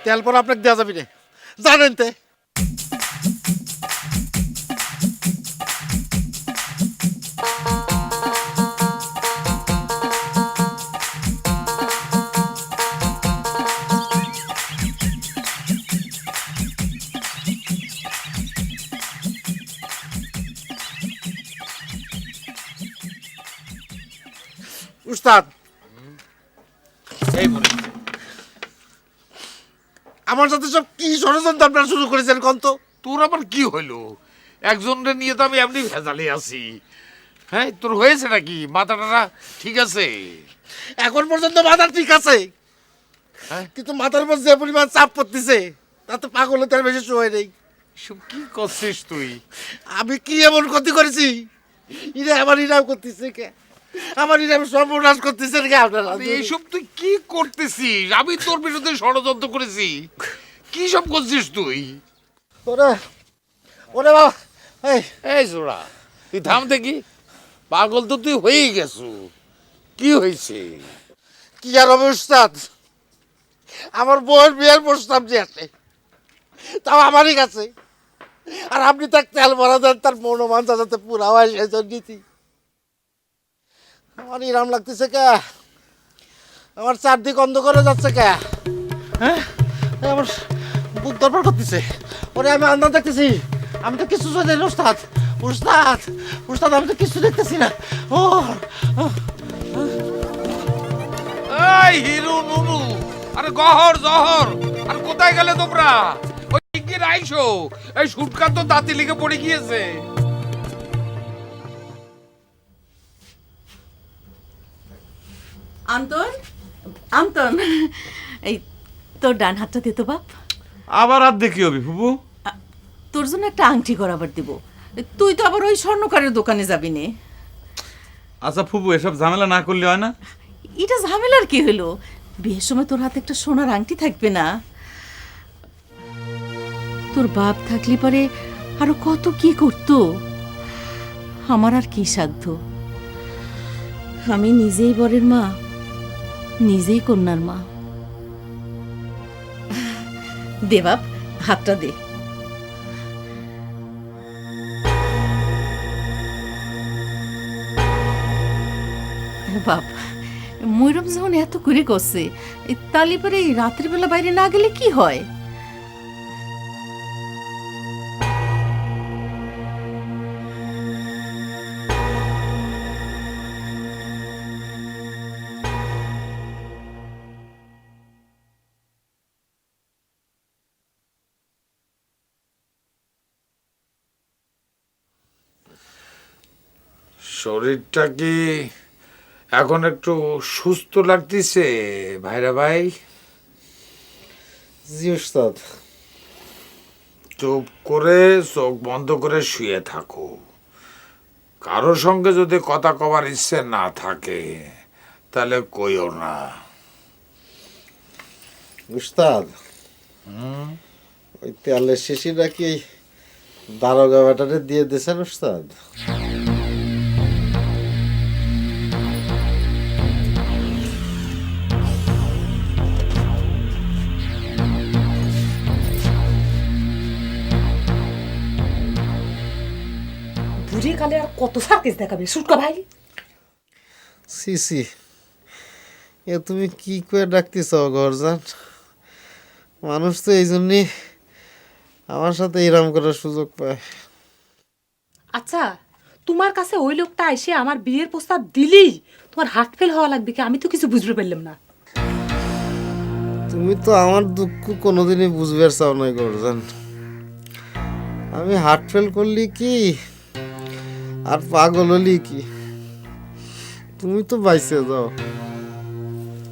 তেল পর আপনাকে দেওয়া যাবি না জানেন তে উস্তাদ এই বলে আমার সাথে সব কি ষড়যন্ত্র আপনারা শুরু করেছেন কন্ত তোর আবার কি হইলো একজনের নিয়ে তো আমি এমনি ভেজালে আছি হ্যাঁ তোর হয়েছে নাকি মাথাটা ঠিক আছে এখন পর্যন্ত মাথা ঠিক আছে হ্যাঁ? কিন্তু মাথার উপর যে পরিমাণ চাপ পড়তেছে তাতে পাগল হতে আর বেশি সময় নেই সব কি করছিস তুই আমি কি এমন ক্ষতি করেছি ইরা আমার ইরাম করতেছে কে আমার ইরাম সর্বনাশ করতেছেন কে আপনারা আরে এইসব তুই কি করতেছিস আমি তোর বিরুদ্ধে ষড়যন্ত্র করেছি কি সব করছিস তুই ওরে ওরে বাবা এই এই জোড়া তুই থাম দেখি পাগল তো তুই হয়েই গেছু কি হয়েছে কি আর হবে উস্তাদ আমার বউয়ের বিয়ের প্রস্তাব যে আছে তাও আমারই কাছে আর আপনি তার তেল ভরা দেন তার মনোমানটা যাতে পুরা হয় সেই জন্যই আমার ইরাম লাগতেছে কে আমার চারদিক অন্ধকারে যাচ্ছে কে হ্যাঁ এই আমার বুক দরবার করতেছে ওরে আমি আন্দাজ দেখতেছি আমি তো কিছু জানি না উস্তাদ উস্তাদ উস্তাদ আমি তো কিছু দেখতেছি না ও এই হিরু নুনু আরে গহর জহর আর কোথায় গেলে তোমরা ওই শিগগির আইসো এই সুটকার তো দাঁতি লিগে পড়ে গিয়েছে আন্তন আন্তন এই তোর ডান হাতটা দে তো বাপ আবার আর দেখি হবি ফুবু তোর জন্য একটা আংটি করাবার দিব তুই তো আবার ওই স্বর্ণকারের দোকানে যাবি নে আচ্ছা ফুবু এসব ঝামেলা না করলে হয় না এটা ঝামেলার কি হলো বিয়ের সময় তোর হাতে একটা সোনার আংটি থাকবে না তোর বাপ থাকলে পরে আরো কত কি করতো আমার আর কি সাধ্য আমি নিজেই বরের মা নিজেই কন্যার মা দে বাপ হাতটা দে বাপ ময়ূরম যখন এত করে করছে তালি পরে রাত্রিবেলা বাইরে না গেলে কি হয় শরীরটা কি এখন একটু সুস্থ লাগতেছে ভাইরা ভাই জি উস্তাদ চুপ করে চোখ বন্ধ করে শুয়ে থাকো কারোর সঙ্গে যদি কথা কবার ইচ্ছে না থাকে তাহলে কইও না উস্তাদ ওই তেলের শিশিটা কি দারোগা ব্যাটারে দিয়ে দিয়েছেন উস্তাদ বুড়ি কালে আর কত সার্কেস দেখাবে সুটকা ভাই সি সি এ তুমি কি করে ডাকতেছ ঘরজান মানুষ তো এই জন্যই আমার সাথে এরম করার সুযোগ পায় আচ্ছা তোমার কাছে ওই লোকটা এসে আমার বিয়ের প্রস্তাব দিলেই তোমার হার্ট ফেল হওয়া লাগবে কি আমি তো কিছু বুঝতে পারলাম না তুমি তো আমার দুঃখ কোনোদিনই বুঝবার চাও না ঘরজান আমি হার্ট ফেল করলি কি আর পাগল হলি কি তুমি তো বাইসে যাও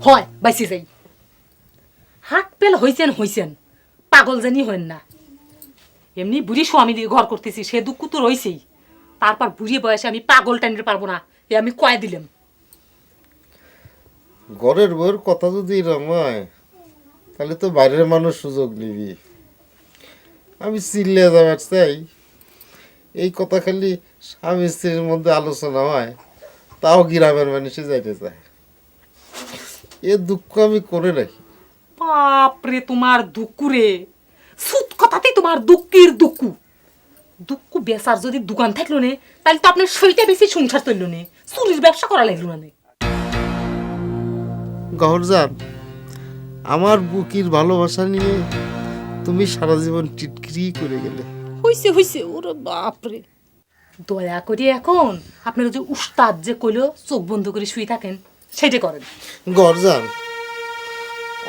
হয় বাইসে যাই হার্ট ফেল হইছেন পাগল জানি হইন না এমনি বুড়ি স্বামী দিয়ে ঘর করতেছি সে দুঃখ তো রয়েছেই তারপর বুড়ি বয়সে আমি পাগল টাইমে পারবো না এ আমি কয়ে দিলাম ঘরের বউয়ের কথা যদি এরম হয় তাহলে তো বাইরের মানুষ সুযোগ নিবি আমি চিল্লে যাবার চাই এই কথা খালি স্বামী স্ত্রীর মধ্যে আলোচনা হয় তাও গ্রামের মানুষে যাইতে চায় এ দুঃখ আমি করে রাখি বাপরে তোমার দুঃখু রে, সুত কথাতেই তোমার দুঃখের দুঃখু। দুঃখ বেচার যদি দোকান থাকলো নে, তাহলে তো আপনার সেইটা বেশি সংসার চলল নে, চুরির ব্যবসা করা লাগলো না। গহরজান, আমার বুকির ভালোবাসা নিয়ে তুমি সারা জীবন টিটকিরি করে গেলে। হইছে হইছে, ওরে বাপরে। দয়া করে এখন আপনার যে উস্তাদ যে কইলো চোখ বন্ধ করে শুয়ে থাকেন, সেটা করেন। গহরজান,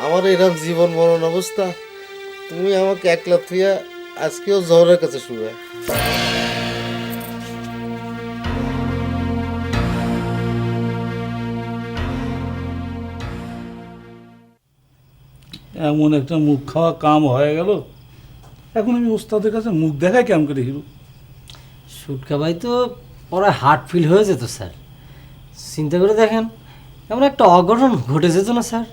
আমার এরকম জীবন মরণ অবস্থা, তুমি আমাকে একলা থুইয়া আজকেও জহরের কাছে শুয়ে। এমন একটা মুখ খাওয়া কাম হয়ে গেল, এখন আমি ওস্তাদের কাছে মুখ দেখাই কেমন করে হিরো? সুটকা ভাই তো পরে হার্ট ফিল হয়ে যেত স্যার। চিন্তা করে দেখেন, এমন একটা অঘটন ঘটে যেত না স্যার?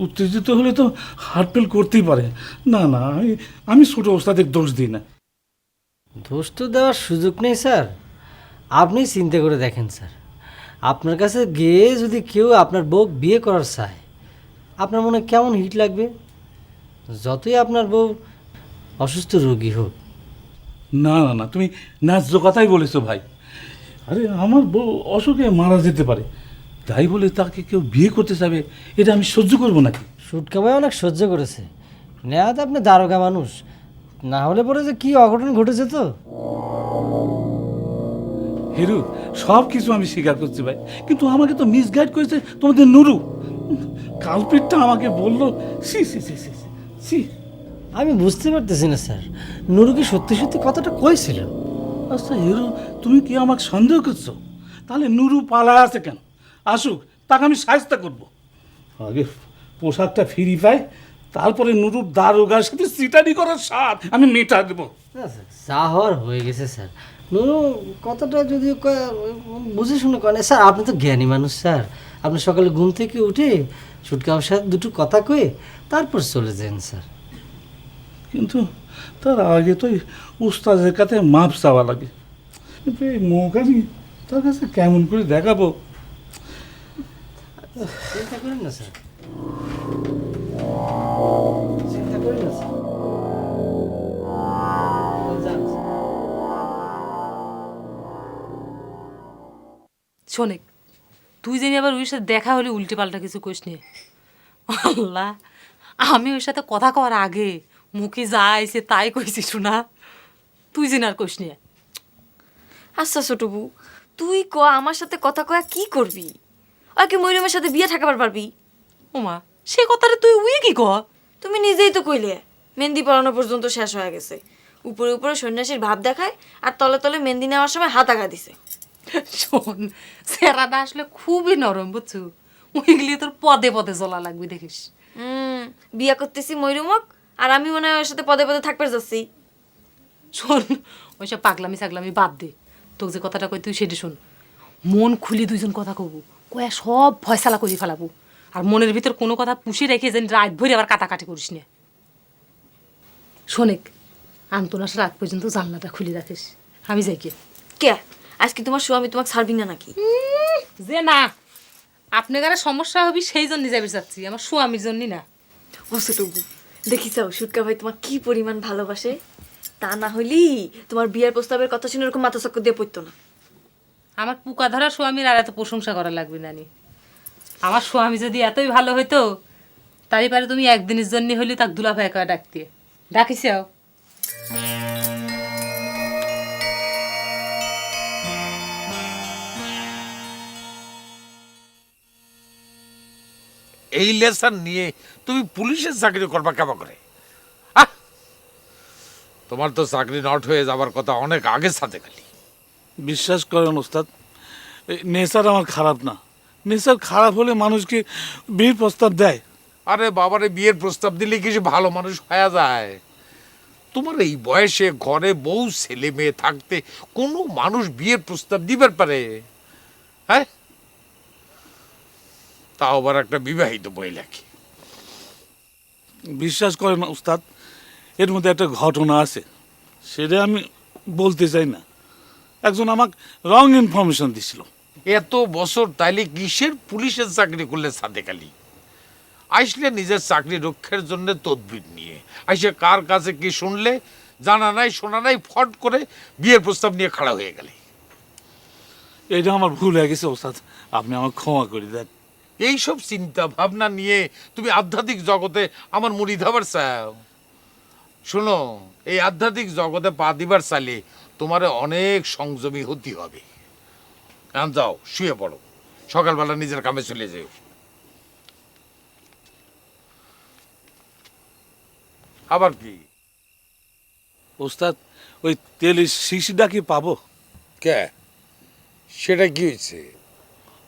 উত্তেজিত হলে তো হার্ট ফেল করতেই পারে। না না, আমি ছোট ওস্তাদের দোষ দিই না। দোষ তো দেওয়ার সুযোগ নেই স্যার। আপনি চিন্তা করে দেখেন স্যার, আপনার কাছে গিয়ে যদি কেউ আপনার বউ বিয়ে করার চায়, আপনার মনে কেমন হিট লাগবে? যতই আপনার বউ অসুস্থ রোগী হোক। না না না, তুমি ন্যায্য কথাই বলেছো ভাই। আরে আমার বউ অসুখে মারা যেতে পারে, তাই বলে তাকে কেউ বিয়ে করতে চাইবে, এটা আমি সহ্য করবো নাকি? সুটকা ভাই অনেক সহ্য করেছে, নেহাত আপনি দারোগা মানুষ, না হলে পরে যে কী অঘটন ঘটেছে তো। হিরু, সব কিছু আমি স্বীকার করছি ভাই, কিন্তু আমাকে তো মিসগাইড করেছে তোমাদের নুরু। কালপিটটা আমাকে বললো, সি সি সি সি সি সি। আমি বুঝতে পারতেছি না স্যার, নুরু কি সত্যি সত্যি কথাটা কইছিল? আচ্ছা হিরু, তুমি কি আমাকে সন্দেহ করছো? তাহলে নুরু পালায় আছে কেন? আসুক, তাকে আমি সাহায্য করবো। আগে পোশাকটা ফিরি পাই, তারপরে নুরুর দারোগার সাথে সিটারি করার স্বাদ আমি মেটা দেবো। না স্যার, যা হওয়ার হয়ে গেছে স্যার। নুরু কথাটা যদি বুঝে শুনে কয় না স্যার, আপনি তো জ্ঞানী মানুষ স্যার। আপনি সকালে ঘুম থেকে উঠে সুটকার সাথে দুটো কথা কয়ে তারপর চলে যান স্যার। কিন্তু তার আগে তো উস্তাদের কাছে মাপ চাওয়া লাগে, কিন্তু এই মুখ আমি তার কাছে কেমন করে দেখাবো? চিন্তা করেন না স্যার, চিন্তা করেন না স্যার। যান স্যার। শোনেক, তুই জানি আবার ওর সাথে দেখা হলে উল্টে পাল্টা কিছু কোস নিয়ে। আল্লাহ, আমি ওর সাথে কথা কওয়ার আগে মুখে যা আইছে তাই কইছি শোনা, তুই জেনে আর কোস নিয়ে। আচ্ছা ছোট বউ, তুই ক আমার সাথে কথা কয়া কি করবি? ওকে মরিয়মের সাথে বিয়ে ঠাকাবার পারবি? ওমা, সে কথাটা তুই উই কি ক? তুমি নিজেই তো কইলে মেহেন্দি পড়ানো পর্যন্ত শেষ হয়ে গেছে। উপরে উপরে সন্ন্যাসীর ভাব দেখায় আর তলে তলে মেহেন্দি নেওয়ার সময় হাত আগা দিছে। শোন, সেরাটা আসলে খুবই নরম বুঝছো, ওইগুলি তোর পদে পদে জ্বলা লাগবে দেখিস। বিয়া করতেছি ময়ূরমক, আর আমি মনে হয় ওর সাথে পদে পদে থাকতে যাচ্ছি। শোন, ওইসব পাগলামি সাগলামি বাদ দে, তোকে যে কথাটা কই তুই সেটা শোন। মন খুলি দুইজন কথা কব, কয়া সব ফয়সালা করে ফেলাবো। আর মনের ভিতর কোনো কথা পুষে রেখে যেন রাত ভরে আবার কাটাকাটি করিস না। শোনেক, আন্তনাস রাত পর্যন্ত জানলাটা খুলে রাখিস, আমি যাই গিয়ে। কে আজকে তোমার স্বামী তোমাকে ছাড়বি না নাকি? যে না, আপনার সমস্যা হবি সেই জন্য যাবি যাচ্ছি, আমার স্বামীর জন্য না। ও ছোট বউ, দেখিসাও সুটকা ভাই তোমার কি পরিমাণ ভালোবাসে। তা না হইলি তোমার বিয়ের প্রস্তাবের কথা শুনে এরকম মাথা চক্কর দিয়ে পড়তো না। আমার পুকা ধরা স্বামীর আর এত প্রশংসা করা লাগবে না নি। আমার স্বামী যদি এতই ভালো হইতো, তারই পারে তুমি একদিনের জন্য হইলে তাক দুলা ভাই একা ডাকতে ডাকিস। এই লেসন নিয়ে তুমি পুলিশের চাকরি করবা কেমন করে? তোমার তো চাকরি নট হয়ে যাবার কথা অনেক আগে সাথে খালি। বিশ্বাস করেন ওস্তাদ, নেচার আমার খারাপ না। নেচার খারাপ হলে মানুষকে বিয়ের প্রস্তাব দেয়। আরে বাবারে, বিয়ের প্রস্তাব দিলে কিছু ভালো মানুষ হয়ে যায়? তোমার এই বয়সে ঘরে বউ ছেলে মেয়ে থাকতে কোনো মানুষ বিয়ের প্রস্তাব দিবার পারে? হ্যাঁ, তাও আবার একটা বিবাহিত মহিলাকে। বিশ্বাস করেন ওস্তাদ, এর মধ্যে একটা ঘটনা আছে, সেটা আমি বলতে চাই না। একজন আমাকে রং ইনফরমেশন দিছিল। এত বছর তাইলে কিসের পুলিশের চাকরি করলে সাদেক আলী? আইসলে নিজের চাকরি রক্ষার জন্য তদবির নিয়ে আইসে কার কাছে কি শুনলে জানা নাই শোনা নাই ফট করে বিয়ের প্রস্তাব নিয়ে খাড়া হয়ে গেলে। এটা আমার ভুল হয়ে গেছে ওস্তাদ, আপনি আমাকে ক্ষমা করে দেন। এইসব চিন্তা ভাবনা নিয়ে তুমি আধ্যাত্মিক জগতে আমার মুড়ি ধাবার চাও? শোনো, এই আধ্যাত্মিক জগতে পা দিবার চাইলে তোমার অনেক সংযমী হতে হবে। এখন যাও, শুয়ে পড়ো, সকালবেলা নিজের কামে চলে যাও। আবার কি ওস্তাদ, ওই তেলের শিশিটা কি পাবো? কে? সেটা কি হয়েছে?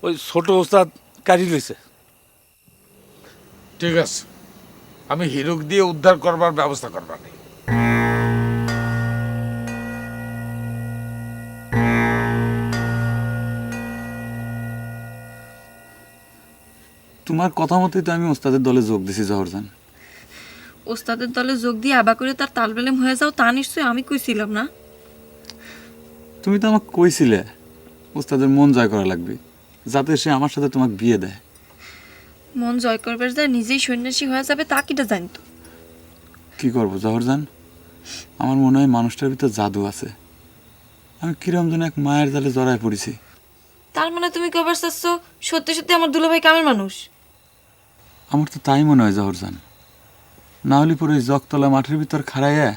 ওই ছোট ওস্তাদ কাটি লইছে। ঠিক আছে, আমি হিরোক দিয়ে উদ্ধার করবার ব্যবস্থা করবার নেই। তোমার কথা মতোই তো আমি ওস্তাদের দলে যোগ দিছি জহরজান। ওস্তাদের দলে যোগ দিয়ে আবা করে তার তালবেলেম হয়ে যাও, তা নিশ্চয়ই আমি কইছিলাম না? তুমি তো আমাকে কইছিলে ওস্তাদের মন জয় করা লাগবে, যাতে সে আমার সাথে তোমাকে বিয়ে দেয়। মন জয় করবার যায় নিজেই সন্ন্যাসী হয়ে যাবে তা কিটা জানতো? কি করবো জহরজান, আমার মনে হয় মানুষটার ভিতর জাদু আছে। আমি কিরম যেন এক মায়ের জালে জড়ায় পড়েছি। তার মানে তুমি কবার চাচ্ছ সত্যি সত্যি আমার দুলাভাই কামের মানুষ? আমার তো তাই মনে হয় জহরজান, না হলে পরে ওই জগতলা মাঠের ভিতর খাড়াইয়া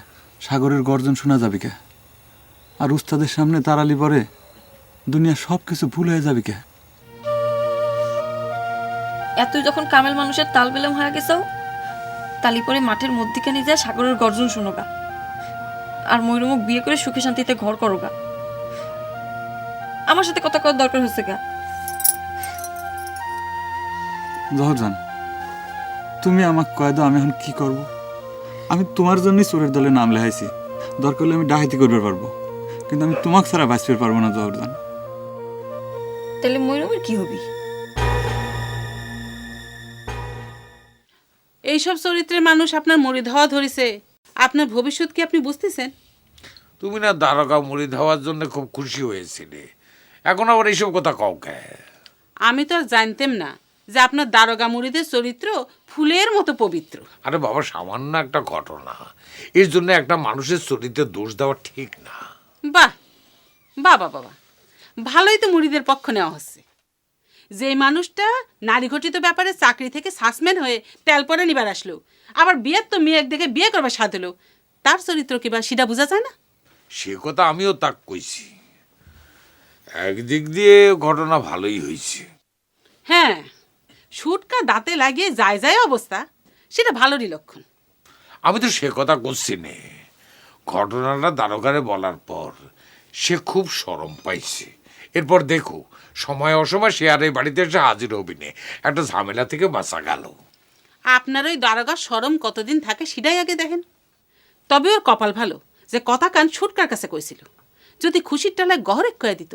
সাগরের গর্জন শোনা যাবে কে? আর উস্তাদের সামনে তাড়ালি পরে দুনিয়া সব কিছু ভুল হয়ে যাবে কে? এতই যখন কামেল মানুষের তালবেলেম হয়ে গেছাও, তালি পরে মাঠের মধ্যিখানে যায় সাগরের গর্জন শোনোগা, আর ময়ূরমুখ বিয়ে করে সুখে শান্তিতে ঘর করোগা। আমার সাথে কথা করার দরকার হচ্ছে গা? জহরজান, তুমি আমাকে কয়ে দাও আমি এখন কি করব? আমি তোমার জন্যই চোরের দলে নাম লেখাইছি, দরকার হলে আমি ডাকাতি করতে পারবো, কিন্তু আমি তোমাকে ছাড়া বাঁচতে পারবো না জহরজান। তাহলে ময়ূরমের কি হবি? এইসব চরিত্রের মানুষ আপনার মরি ধাওয়া ধরেছে, আপনার ভবিষ্যৎ কি আপনি বুঝতেছেন? তুমি না দ্বারকা মুড়ি ধাওয়ার জন্য খুব খুশি হয়েছিলে, এখন আবার এইসব কথা কও কে? আমি তো আর জানতাম না যে আপনার দারোগা মুড়িদের চরিত্র ফুলের মতো পবিত্র। আরে বাবা, সামান্য একটা ঘটনা, এর জন্য একটা মানুষের চরিত্রে দোষ দেওয়া ঠিক না। বাহ বাবা বাবা, ভালোই তো মুড়িদের পক্ষ নেওয়া হচ্ছে। যে মানুষটা নারী ঘটিত ব্যাপারে চাকরি থেকে সাসপেন্ড হয়ে তেল পরে নিবার আসলো, আবার বিয়ের তো মেয়ে দেখে বিয়ে করবার সাথ হলো, তার চরিত্র কিবা সেটা বোঝা যায় না? সে কথা আমিও তাক কইছি, একদিক দিয়ে ঘটনা ভালোই হয়েছে। হ্যাঁ, সুটকা দাঁতে লাগিয়ে যায় যায় অবস্থা, সেটা ভালোরই লক্ষণ। আমি তো সে কথা করছি নে, ঘটনাটা দারোগারে বলার পর সে খুব শরম পাইছে। এরপর দেখো, সময় অসময় সে আর এই বাড়িতে এসে হাজির হবি নে, একটা ঝামেলা থেকে বাঁচা গেল। আপনার ওই দারোগার শরম কতদিন থাকে সেটাই আগে দেখেন। তবে ওর কপাল ভালো যে কথা কান ছুটকার কাছে কইছিল, যদি খুশির টালায় গহরে কয়ে দিত,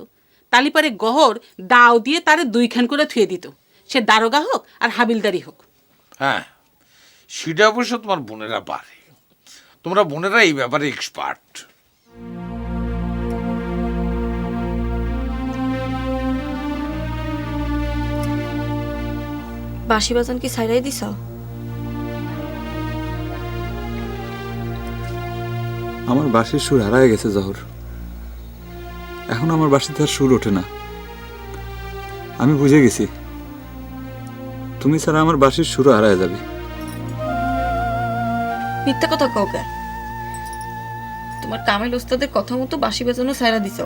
তালি পরে গহর দাও দিয়ে তারে দুইখান করে থুয়ে দিত, সে দারোগা হোক আর হাবিলদারি হোক। হ্যাঁ, সেটা অবশ্য তোমার বোনেরা পারে, তোমরা বোনেরা এই ব্যাপারে এক্সপার্ট। বাঁশি বাজান কি ছাইরাই দিছ? আমার বাঁশির সুর হারায় গেছে জহর, এখন আমার বাঁশিতে আর সুর ওঠে না। আমি বুঝে গেছি তুমি ছাড়া আমার বাঁশির সুরও হারায় যাবে। মিথ্যা কথা কও কে? তোমার কামেল ওস্তাদের কথা মতো বাঁশি বাজানো ছাইরা দিছ,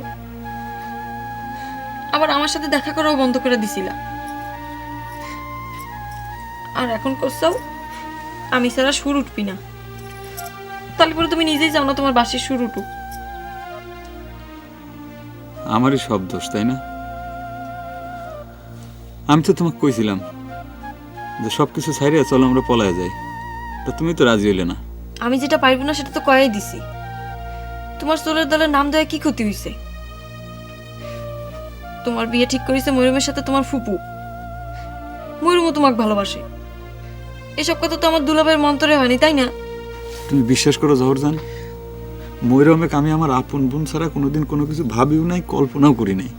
আবার আমার সাথে দেখা করাও বন্ধ করে দিছিলা, আর এখন করছাও আমি ছাড়া সুর উঠবি না। তাহলে পরে তুমি নিজেই যাও না তোমার বাঁশির সুর উঠুক। আমারই সব দোষ, তাই না? আমি তো তোমাকে কইছিলাম যে সবকিছু ছাইরে চলো আমরা পলায় যাই, তা তুমি তো রাজি হইলে না। আমি যেটা পারবো না সেটা তো কয়াই দিছি। তোমার চোরের দলের নাম দেওয়া কি ক্ষতি হইছে? তোমার বিয়ে ঠিক করেছে ময়ূরমের সাথে তোমার ফুপু, ময়ূরমও তোমাকে ভালোবাসে। এসব কথা তো আমার দুলাভাইয়ের মন্তরে হয়নি, তাই না? তুমি বিশ্বাস করো জহরজান, ময়ূরমেক আমি আমার আপন বোন ছাড়া কোনোদিন কোনো কিছু ভাবিও নাই, কল্পনাও করি নাই।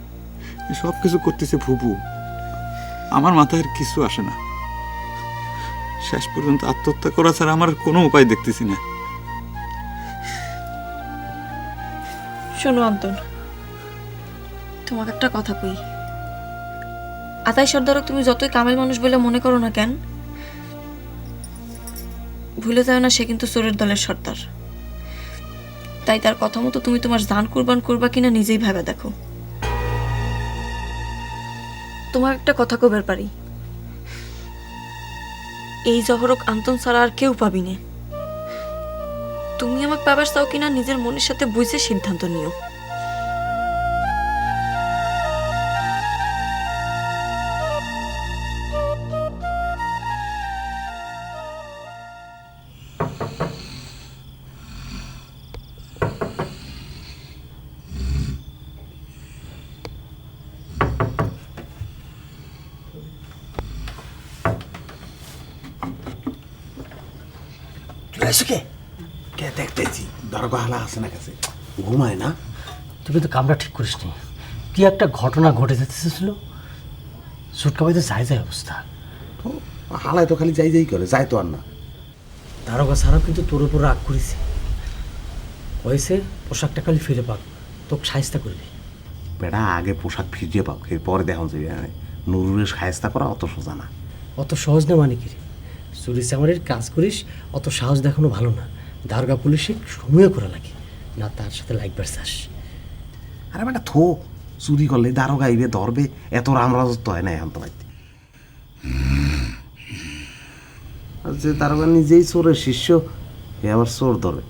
সব কিছু করতেছে ফুপু, আমার মাথায় আর কিছু আসে না। শেষ পর্যন্ত আত্মহত্যা করা ছাড়া আমার কোনো উপায় দেখতেছি না। শোনো অন্তন, তোমাকে একটা কথা কই। আতাই সর্দারক তুমি যতই কামেল মানুষ বলে মনে করো না কেন, ভুলে যাও না সে কিন্তু চোরের দলের সর্দার। তাই তার কথা মতো তুমি তোমার জান কুরবান করবা কিনা নিজেই ভেবে দেখো। তোমার একটা কথা কবার পারি, এই জহরক আন্তন ছাড়া আর কেউ পাবি না। তুমি আমাকে পাবার চাও কিনা নিজের মনের সাথে বুঝে সিদ্ধান্ত নিও। কে কে দেখতেছি দরগা হালা আছে না কাছে ঘুমায় না। তুমি তো কামরা ঠিক করিস নি, কি একটা ঘটনা ঘটে যেতেছিল, সুটকা বাইতে যায় অবস্থা। হালায় তো খালি যাই যাই করে, যায় তো আর না। দারোগা ছাড়াও কিন্তু তোর উপর রাগ করেছে, হয়েছে পোশাকটা খালি ফিরে পাক, তোকে সাহিস্তা করবি। বেড়া আগে পোশাক ফিরিয়ে পাও, পরে দেখান যাবে। নুরুরের সাহেস্তা করা অত সোজা না। অত সহজ না মানে কি রে, চুরি চামারির কাজ করিস, অত সাহস দেখানো ভালো না। দারোগা পুলিশে সময় করা লাগে না, তার সাথে লাগবার চাস। আরে বেটা থো, চুরি করলে দারোগা আইবে ধরবে, এত রামরাজত্ব হয় না এখন তো বাড়িতে। যে দারোগা নিজেই চোরের শিষ্য, এ আবার চোর ধরে।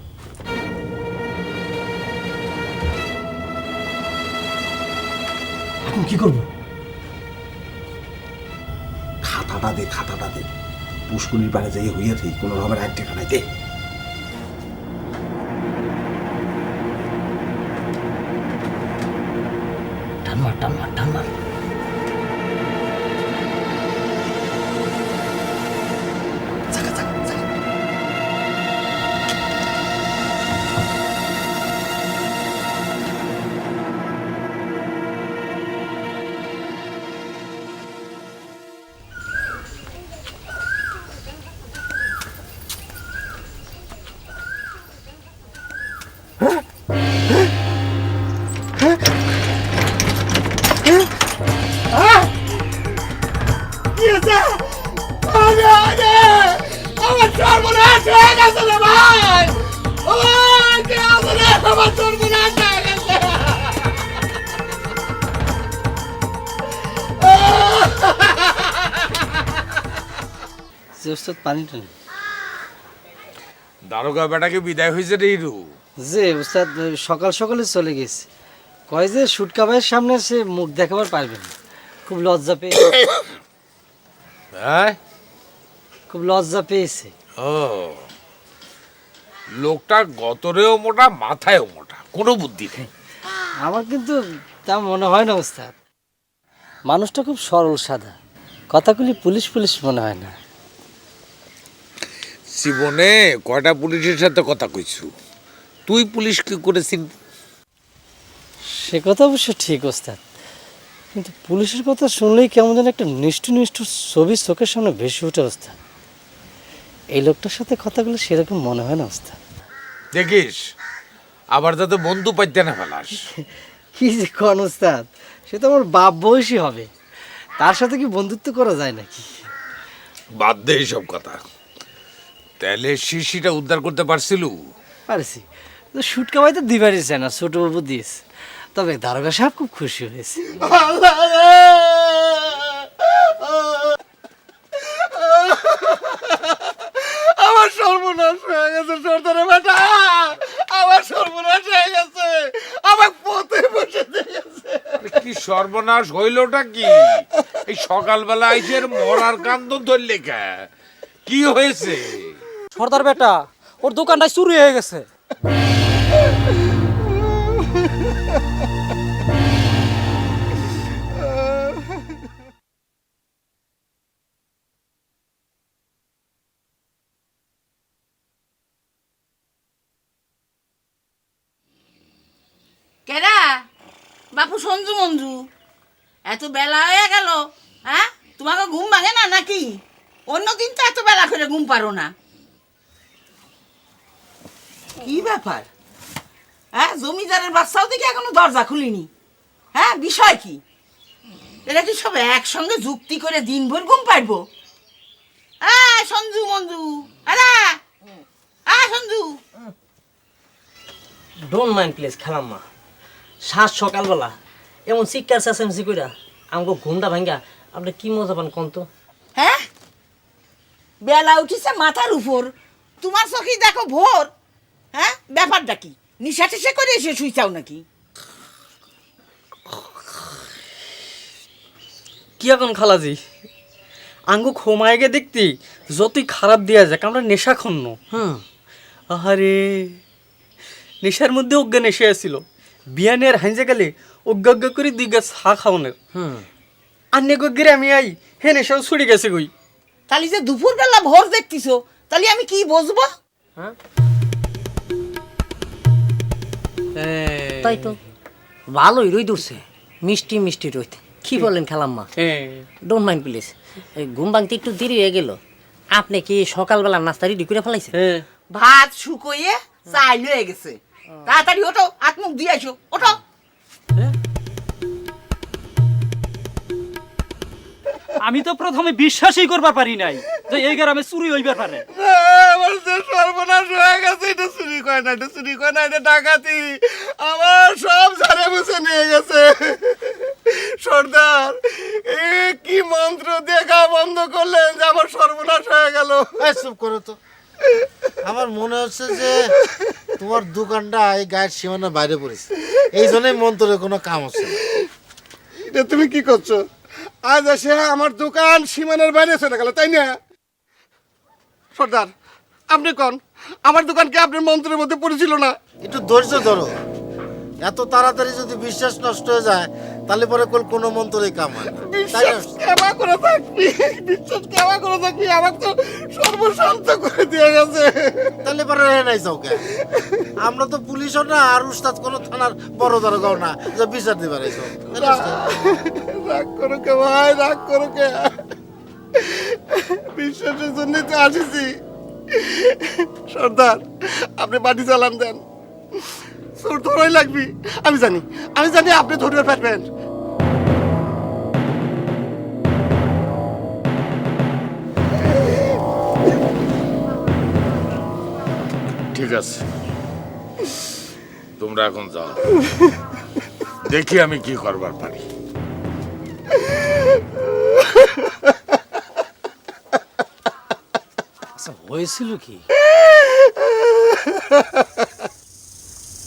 এখন কি করবো? খাতাটা দে, পুষ্কুনির পাড়ে যাই হইয়া থাকি কোনোভাবে রাজ্যে খানাইতে। টানমার পানি টানি দারোগা বেটাকে বিদায় হয়েছে রে হিরু। যে উস্তাদ সকাল সকালে চলে গেছে, কয় যে সুটকা ভাইয়ের সামনে সে মুখ দেখাবার পারবে না, খুব লজ্জা হ্যাঁ, পেয়েছে। ও লোকটা গতরেও মোটা, মাথায়ও মোটা, কোনো বুদ্ধি নেই। আমার কিন্তু তা মনে হয় না উস্তাদ, মানুষটা খুব সরল সাদা, কথাগুলি পুলিশ মনে হয় না। জীবনে কয়টা পুলিশের সাথে কথা কইছু, তুই পুলিশ কি করে চিনবি? সে কথা অবশ্য ঠিক ওস্তাদ, কিন্তু পুলিশের কথা শুনলেই কেমন যেন একটা নিষ্ঠুর ছবি চোখের সামনে ভেসে ওঠে ওস্তাদ। এই লোকটার সাথে কথাগুলো সেরকম মনে হয় না ওস্তাদ। দেখিস আবার যাতে বন্ধু পাইতে না ফেলাস। কি যে কোন ওস্তাদ, সে তো আমার বাপ বয়সী হবে, তার সাথে কি বন্ধুত্ব করা যায় নাকি? বাদ দে এইসব কথা। তাহলে শিশিটা উদ্ধার করতে পারছিল? পারছি, তো সুটকা ভাই তো দিবারই চায় না, ছোট বাবু দিয়েছে। তবে দারোগা সাহেব খুব খুশি হয়েছে। আমার সর্বনাশ হয়ে গেছে সর্দারে বেটা, আমার সর্বনাশ হয়ে গেছে, আমার পথে বসে দিয়েছে। কি সর্বনাশ হইলটা কি? এই সকালবেলা আইসের মরার কান্দন ধরলে কে? কি হয়েছে? সর্দার বেটা, ওর দোকানটা চুরি হয়ে গেছে। কেডা বাপু? সঞ্জু মঞ্জু, এত বেলা হয়ে গেল, হ্যাঁ? তোমাকে ঘুম ভাঙে না নাকি? অন্যদিন তো এত বেলা করে ঘুম পারো না। কি ব্যাপার? হ্যাঁ, জমিদারের বাচ্চাও দেখি এখনো দরজা খুলিনি। হ্যাঁ, বিষয় কি? এরা কি সব একসঙ্গে যুক্তি করে দিনভর ঘুম পারবো? হ্যাঁ, সঞ্জু মঞ্জু, আরে সঞ্জু, ডোন্ট মাইন্ড প্লিজ খালাম্মা। সাত সকালবেলা এমন চিৎকার চেঁচামেচি কইরা আমাকে ঘুমটা ভাঙ্গা আপনি কি মজা পান কোন তো? হ্যাঁ, বেলা উঠিছে মাথার উপর, তোমার চোখেই দেখো ভোর। হ্যাঁ, ব্যাপারটা কি? নিশা টিশা করে এসে শুইছাও নাকি? কি এখন খালাজি আঙ্গু ঘুমায় গে দেখতি যতই খারাপ দিয়া যাক আমরা নেশা খন্ন। আহারে নেশার মধ্যে অজ্ঞান এসে আসছিল, বিয়ানে আর হাইজে গেলে অজ্ঞা করে 2 গাছ চা খাওয়ানোর। আন্নে গিয়ে আমি আই হে নেশাও ছুটে গেছে গই। তাহলে যে দুপুরবেলা ভোর দেখতিছো, তাহলে আমি কি বুঝবো? তাই তো ভালোই রই দূরছে, মিষ্টি মিষ্টি রইতে। কি বলেন খালাম্মা? Don't mind please. এই ঘুম ভাঙতে একটু দেরি হয়ে গেল। আপনি কি সকালবেলা নাস্তা রেডি করে ফেলাইছেন? ভাত শুকোয়ে চাই হয়ে গেছে। তাড়াতাড়ি ওঠো, হাত মুখ দিয়ে আসো, ওঠো। আমি তো প্রথমে বিশ্বাসই করবার পারি নাই যে এই গ্রামে চুরি হইবার পারে। আমার যে সর্বনাশ হয়ে গেছে, এটা চুরি করে না, এটা চুরি করে না, এটা ডাকাতি। আমার সব ঝাড়ে মুছে নিয়ে গেছে। সর্দার, এ কি মন্ত্র দেখা বন্ধ করলেন যে আমার সর্বনাশ হয়ে গেল? চুপ করো তো। আমার মনে হচ্ছে যে তোমার দোকানটা এই গায়ের সীমানার বাইরে পড়েছে, এই জন্যই মন্ত্রের কোনো কাম হচ্ছে না। এটা তুমি কি করছো? আজ এসে আমার দোকান সীমানার বাইরে চলে গেল, তাই না? সর্দার, আপনি কোন আমার দোকানকে আপনার মন্ত্রের মধ্যে পড়েছিল না? একটু ধৈর্য ধরো। এত তাড়াতাড়ি যদি বিশ্বাস নষ্ট হয়ে যায় তাহলে পরে কোনো মন্ত্রই কাম হয় না। বিশ্বাস কেমন করে থাকবি? আমাকে তো সর্বশান্ত করে দিয়ে গেছে। তাহলে পরে রে নাই চৌকে আমরা তো পুলিশও না, আর উস্তাদ কোনো থানার বড় দরগাও না যে বিচার দিবার আইছো। রাগ করো কে ভাই, রাগ করো কে? বিশ্বাসের জন্যই তো আসিছি। সর্দার, আপনি বাড়ি চালান দেন, চোর ধরাই লাগবি। আমি জানি আপনি ধরে পারবেন। ঠিক আছে, তোমরা এখন যাও, দেখি আমি কি করবার পারি। আচ্ছা হয়েছিল কি?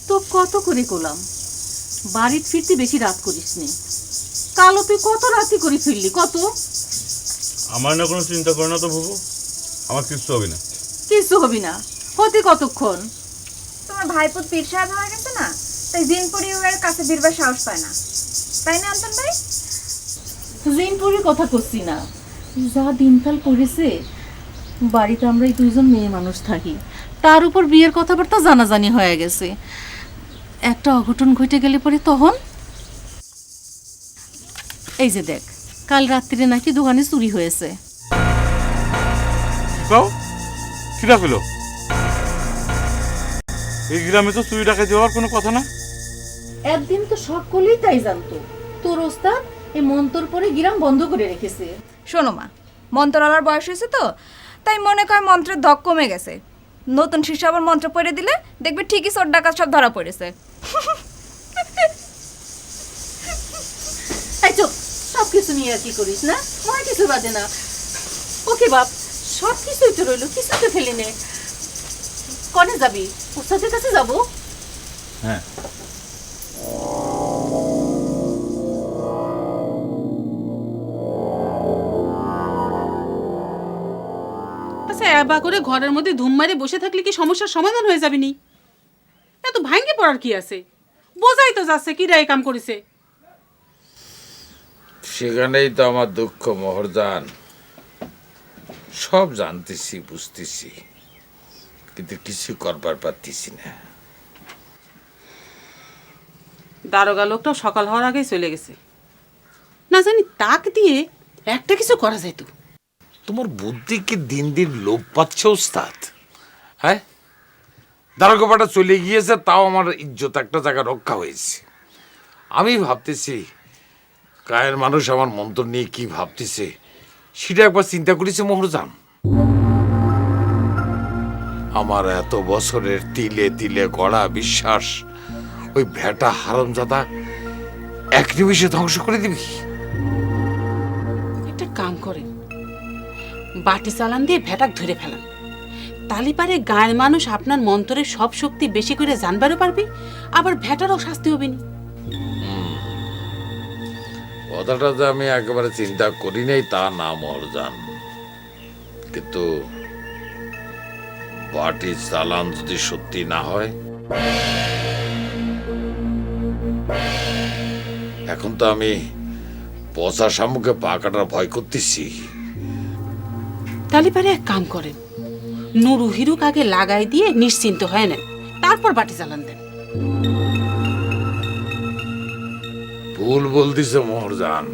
তো কত করে করলাম, বাড়িতে ফিরতে বেশি রাত করিস নি। কালো তুই কত রাতি করে ফিরলি? কত? আমার না কোনো চিন্তা করে না তো বুবু, আমার কিচ্ছু হবে না। কিছু হবি না, হতে কতক্ষণ? তোমার ভাইপো পীর সাহেব হয়ে গেছে না, তাই জিন পরিবারের কাছে বীরবার সাহস পায় না, তাই না অন্তন ভাই? জিনপুরের কথা করছি না, যা দিনকাল পড়েছে। বাড়িতে আমরা এই 2জন মেয়ে মানুষ থাকি, তার উপর বিয়ের কথাবার্তা জানাজানি হয়ে গেছে। একটা অঘটন ঘটে গেলে পরে তখন এই যে দেখ, কাল রাত্রিরে নাকি দোকানে চুরি হয়েছে। কিরা পেল? এই গ্রামে তো চুরি ডাকাতি হওয়ার কোনো কথা না। একদিন তো সকলেই তাই জানতো, তোর ওস্তাদ এই মন্তর পরে গ্রাম বন্ধ করে রেখেছে। শোনো মা, মন্ত্রওয়ালার বয়স হয়েছে তো, তাই মনে কয় মন্ত্রের ধক কমে গেছে। নতুন শিষ্য আবার মন্ত্র পড়ে দিলে দেখবে ঠিকই চোর ডাকাত সব ধরা পড়েছে। এই চুপ, সব কিছু নিয়ে আর কি করিস না, মনে কিছু বাজে না। ওকে বাপ, সব কিছুই তো রইলো, কিছু তো ফেলি নে। কনে যাবি? ওস্তাদের কাছে যাবো। হ্যাঁ, আচ্ছা, এবা করে ঘরের মধ্যে ধুম মারে বসে থাকলে কি সমস্যার সমাধান হয়ে যাবে নি? এত ভাঙ্গে পড়ার কি আছে? বোঝাই তো যাচ্ছে কি রায় কাম করেছে। সেখানেই তো আমার দুঃখ মোহরজান। সব জানতেছি, বুঝতেছি, কিন্তু কিছু করবার পারতেছি না। দারোগা লোকটাও সকাল হওয়ার আগেই চলে গেছে। না জানি তাক দিয়ে একটা কিছু করা যেত। তোমার বুদ্ধি কি দিন দিন লোপ পাচ্ছে ওস্তাদ? হ্যাঁ, দারোগাটা চলে গিয়েছে, তাও আমার ইজ্জত একটা জায়গা রক্ষা হয়েছে। আমি ভাবতেছি গায়ের মানুষ আমার মন্ত্র নিয়ে কি ভাবতেছে সেটা একবার চিন্তা করেছে মোহরজান? আমার এত বছরের তিলে তিলে গড়া বিশ্বাস ওই ভেটা হারামজাদা এক নিমিষে ধ্বংস করে দিবি? একটা কাম করেন, বাটি চালান দিয়ে ভেটাক ধরে ফেলান। তালি পারে গায়ের মানুষ আপনার মন্ত্রের সব শক্তি বেশি করে জানবারও পারবি, আবার ভেটারও শাস্তি হবে না। কথাটা যে আমি একেবারে চিন্তা করি নাই তা না মোহরজান, কিন্তু বাটি চালান যদি সত্যি না হয়, এখন তো আমি পচা শামুকে পা কাটার ভয় করতেছি। তালি পারে এক কাম করেন, নুরু হিরুক আগে লাগাই দিয়ে নিশ্চিন্ত হয়ে নেন, তারপর বাটি চালান দেন। ভুল বলতেছে মোহরজান,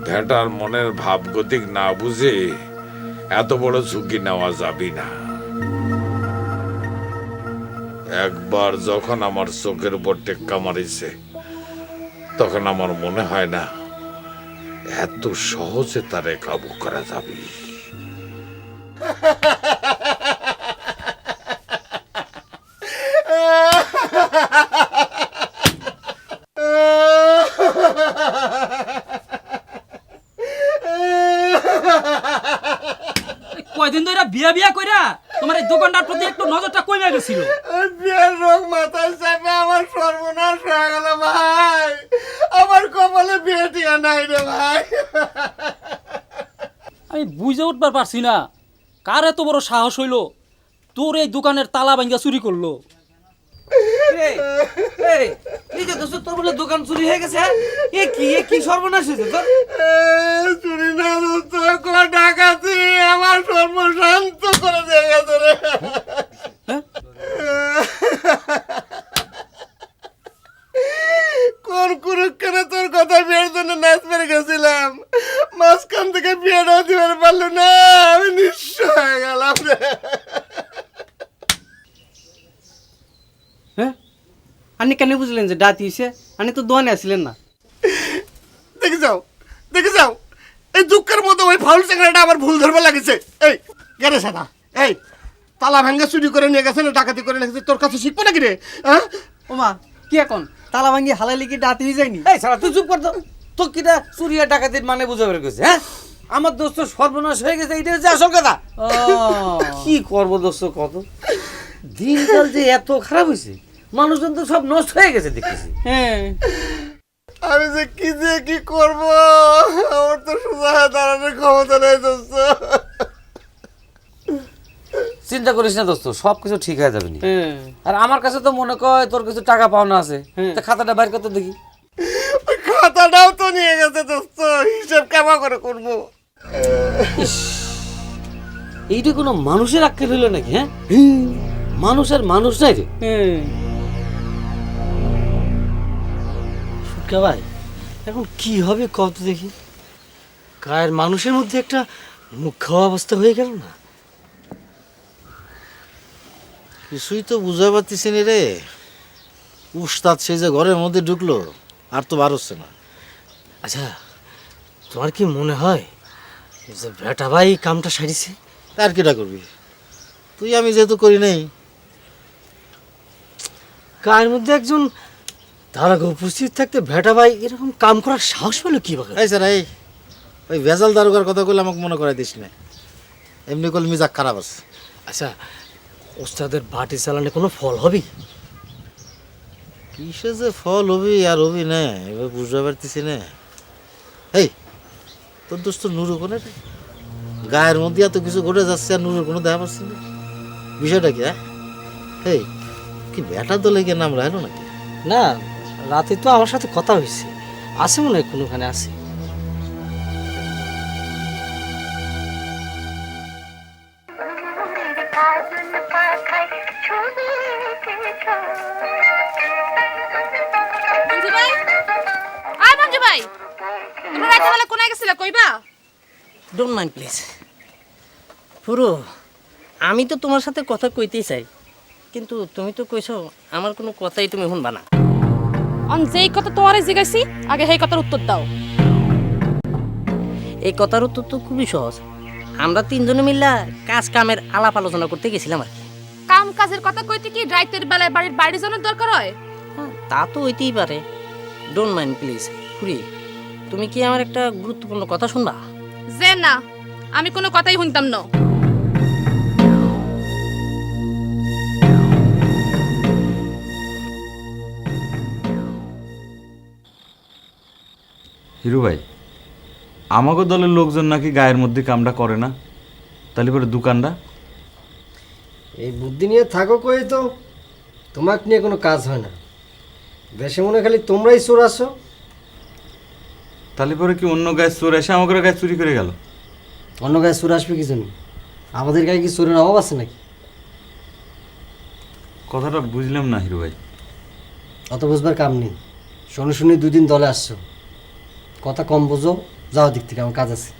ভেটার মনের ভাব গতিক না বুঝে এত বড় ঝুঁকি নেওয়া যাবে না। একবার যখন আমার চোখের উপর টেক্কা মারিছে, তখন আমার মনে হয় না এত সহজে তারে কাবু করা যাবে। কয়দিন ধরে বিয়া বিয়া কইরা তোমার এই দোকানটার প্রতি একটু নজরটা কমে গেছিল। বিয়ের রোগ মাথায় চাপে আমার সর্বনাশ হয়ে গেল ভাই। আমার কপালে বিয়ে টিয়া নাই রে ভাই। আমি বুঝে উঠবার পারছি না কার এত বড় সাহস হইলো তোর এই দোকানের তালা ভাঙ্গা চুরি করলো। তোর বলে দোকান চুরি হয়ে গেছে? কি সর্বনাশ হয়েছে তোর? চুরি না দোস্ত, ডাকাতি আমার সর্বশান্ত করে দিয়ে গেছে রে। কোন কুরুক্ষণে তোর কথা বিয়ের জন্য নাচ মেরে গেছিলাম, মাঝখান থেকে বিয়েটাও দিবার পারলো না, আমি নিঃস্ব হয়ে গেলাম রে। হ্যাঁ, আপনি কেন বুঝলেন যে ডাতি হয়েছে? আপনি তো দোয়ানে আসছিলেন না। দেখে যাও এই দুঃখের মতো ওই ফাউল চেংড়াটা আমার ভুল ধরবার লাগেছে। এই গেরে সাদা, এই তালা ভাঙ্গা চুরি করে নিয়ে গেছে না ডাকাতি করে নিয়ে গেছে, তোর কাছে শিখবো নাকি রে? হ্যাঁ ওমা কি এখন তালা ভাঙ্গি হালালি কি ডাতি হয়ে যায়নি? এই সারা তুই চুপ কর তো, তো কিটা চুরি আর ডাকাতির মানে বুঝে বের করছে? হ্যাঁ, আমার দোস্ত সর্বনাশ হয়ে গেছে, এটা হচ্ছে আসল কথা। কি করবো দোস্ত, কত দিনকাল যে এত খারাপ হয়েছে, মানুষজন তো সব নষ্ট হয়ে গেছে দেখতেছি। হ্যাঁ, আমি যে কি করবো, আমার তো সোজা দাঁড়ানোর ক্ষমতা নেই দোস্ত। চিন্তা করিস না দোস্ত, সব কিছু ঠিক হয়ে যাবে। আর আমার কাছে তো মনে কয় তোর কিছু টাকা পাওনা আছে, তা খাতাটা বাইর করতে দেখি। ওই খাতাটাও তো নিয়ে গেছে দোস্ত, হিসাব কেমন করে করবো? এইটা কোনো মানুষের আক্কেল হইল নাকি? হ্যাঁ, মানুষের মানুষ নাই রে। সুটকা ভাই, এখন কি হবে কত দেখি? গায়ের মানুষের মধ্যে একটা মুখ খাওয়া অবস্থা হয়ে গেল না। কিছুই তো বুঝতে পারতেছি না রে। উস্তাদ সে যে ঘরের মধ্যে ঢুকলো, আর তো বার হচ্ছে না। আচ্ছা, তোমার কি মনে হয় যে বেটা ভাই কামটা সারিছে? তার কিটা করবি তুই, আমি যেহেতু করি নাই। গায়ের মধ্যে একজন দারোগা উপস্থিত থাকতে বেটা ভাই এরকম কাম করার সাহস পেল কিভাবে? এই স্যার, এই ওই ভেজাল দারোগার কথা বলে আমাকে মনে করাই দিস না, এমনি করলে মিজাক খারাপ আছে। আচ্ছা, ওস্তাদের বাটি চালানে কোনো ফল হবে? কিসে যে ফল হবি আর হবি না এবার বুঝতে পারতেছি না। এই তোর দোস্ত নুরু কোনে রে? গায়ের মধ্যে এত কিছু ঘটে যাচ্ছে আর নুরুর কোনো দেখা পাচ্ছি না, বিষয়টা কি? এই কি ব্যাটার দলে গিয়ে নাম রাখলো নাকি? না, রাতে তো আমার সাথে কথা হয়েছে, আছে মনে হয় কোনোখানে আছে। Don't mind please. পুরো আমি তো তোমার সাথে কথা কইতেই চাই, কিন্তু তুমি তো কইছো আমার কোনো কথাই তুমি শুনবা না। অন যেই কথা তোমারে জিজ্ঞাসি আগে সেই কথার উত্তর দাও। এই কথার উত্তর তো খুবই সহজ। আমরা তিনজনে মিল্লা কাজ কামের আলাপ আলোচনা করতে গেছিলাম আর কি। কাম কাজের কথা কইতে কি রাইতের বেলায় বাড়ির বাইরে যাওয়ার দরকার হয়? তা তো হইতেই পারে। Don't mind please. পুরি, তুমি কি আমার একটা গুরুত্বপূর্ণ কথা শুনবা? যে না, আমি কোনো কথাই শুনতাম না। হিরু ভাই, আমাকে দলের লোকজন নাকি গায়ের মধ্যে কামটা করে না, তাহলে পরে দোকানটা? এই বুদ্ধি নিয়ে থাকো কই তো তোমাকে নিয়ে কোনো কাজ হয় না। দেশে মনে খালি তোমরাই চোর আসো। তাহলে পরে কি অন্য গায়ে চোর এসে আমাকে গায়ে চুরি করে গেল? অন্য গায়ে চোর আসবে কি জন্য? আমাদের গায়ে কি চোরের অভাব আছে নাকি? কথাটা বুঝলাম না হিরু ভাই। অত বুঝবার কাম নেই। শুনে শুনে 2 দিন দলে আসছো, কথা কম বোঝো। যাও দিক থেকে, আমার কাজ আছে।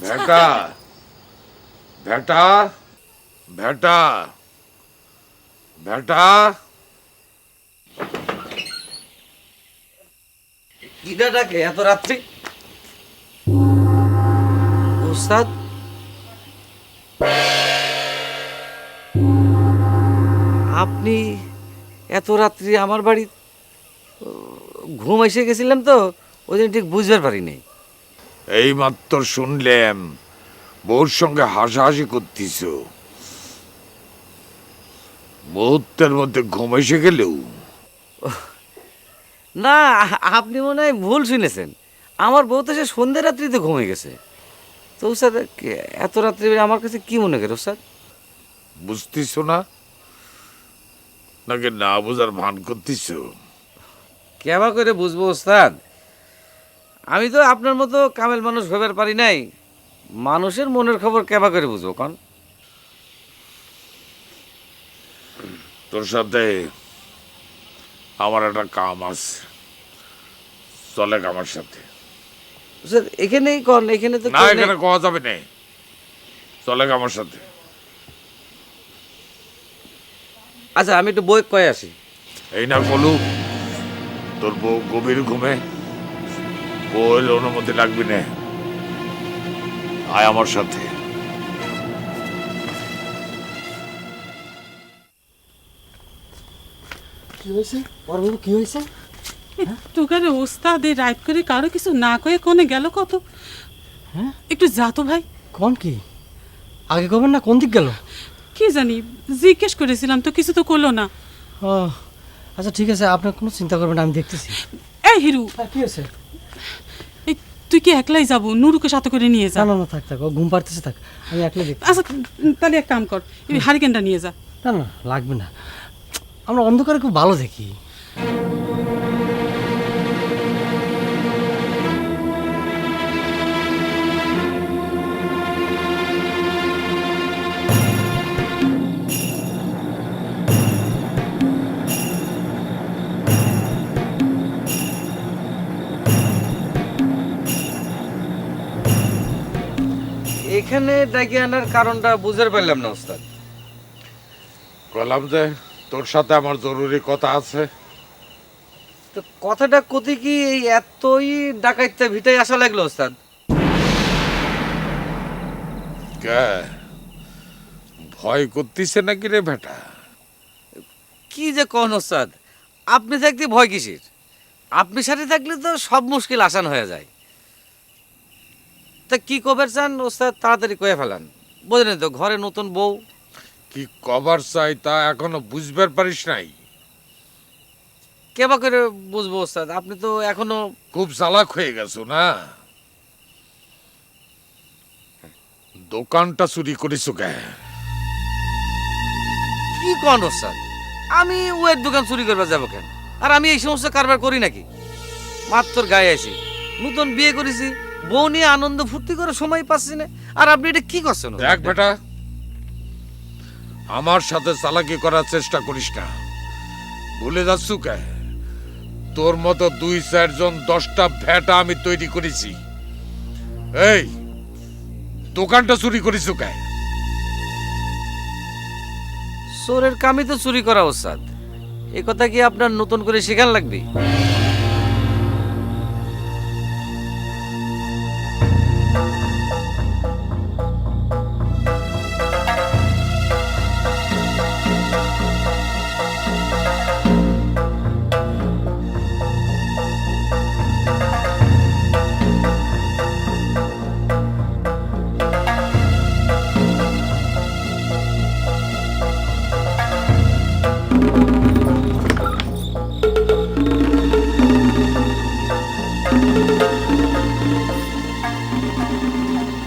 ভেটা ভেটা ভেটা ভেটা কিডা ডাকে এত রাত্রি? ওস্তাদ, আপনি এত রাত্রি আমার বাড়ি? ঘুম এসে গেছিলাম তো, ওই দিন ঠিক বুঝবার পারিনি। এই মাত্র শুনলাম বউর সঙ্গে হাসাহাসি করতিস, মুহূর্তের মধ্যে ঘুম এসে গেলেও। না, আপনি মনে হয় ভুল শুনেছেন। আমার বউ তো সে সন্ধ্যে রাত্রিতে ঘুমিয়ে গেছে। তো স্যার এত রাত্রি আমার কাছে কি মনে করে স্যার? বুঝতিস না নাকি না বোঝার ভান করতিস? কেবা করে বুঝবো ওস্তাদ? আমি তো আপনার মতো কামেল মানুষ ভেবার পারি নাই। মানুষের মনের খবর কেবা করে বুঝবো কন? তোর সাথে আমার একটা কাম আছে, চলে আমার সাথে। স্যার এখানেই কন, এখানে তো না, এখানে কওয়া যাবে না, চলে আমার সাথে। আচ্ছা, আমি একটু বই কয়ে আসি। এই না বলু, তোর বউ গভীর ঘুমে, বউয়ের অনুমতি লাগবি না, আয় আমার সাথে। কি হয়েছে বড়বাবু, কি হয়েছে? তোকারে ওস্তাদ এই রাইট করে কারো কিছু না কয়ে কোনে গেল কত? হ্যাঁ, একটু যা তো ভাই। কোন কি আগে কবেন না, কোন দিক গেল? কি জানি, জিজ্ঞেস করেছিলাম তো কিছু তো করলো না। ও আচ্ছা ঠিক আছে, আপনার কোনো চিন্তা করবেন না, আমি দেখতেছি। এই হিরু, কি হয়েছে? এই তুই কি একলাই যাবো? নুরুকে সাথে করে নিয়ে যা। না না থাক থাক, ও ঘুম পাড়তেছে, থাক, আমি একলাই দেখছি। আচ্ছা তাহলে এক কাম কর, এই হারিকেনটা নিয়ে যা। না না লাগবে না, আমরা অন্ধকারে খুব ভালো দেখি। এখানে ডাকি আনার কারণটা বুঝতে পারলাম না ওস্তাদ। বললাম যে তোর সাথে আমার জরুরি কথা আছে। তো কথাটা কতি কি এই এতই ডাকাইতে ভিটাই আসা লাগলো ওস্তাদ? কে ভয় করতিছে নাকি রে বেটা? কি যে কোন ওস্তাদ, আপনি থাকতে ভয় কিসের? আপনি সাথে থাকলে তো সব মুশকিল আসান হয়ে যায়। তা কি কবের চান ওস্তাদ, তাড়াতাড়ি কয়ে ফেলান। বোঝেন তো ঘরে নতুন বউ। কি কভার চাই তা এখনো বুঝবার পারিস নাই? কেবা করে বুঝবো ওস্তাদ, আপনি তো এখনো খুব চালাক হয়ে গেছো না? দোকানটা চুরি করেছো কে? কি কোন ওস্তাদ, আমি ওয়ের দোকান চুরি করবার যাবো কেন? আর আমি এই সমস্ত কারবার করি নাকি? মাত্র গায়ে আছি, নতুন বিয়ে করেছি, বউ নিয়ে আনন্দ ফুর্তি করে সময় পাচ্ছি না, আর আপনি এটা কি করছেন? দেখ বেটা, আমার সাথে চালাকি করার চেষ্টা করিস না। ভুলে যাচ্ছু কে? তোর মতো 2-4 জন 10টা ভেটা আমি তৈরি করেছি। এই দোকানটা চুরি করিস কে? চোরের কামই তো চুরি করা ওস্তাদ, এ কথা কি আপনার নতুন করে শেখান লাগবে?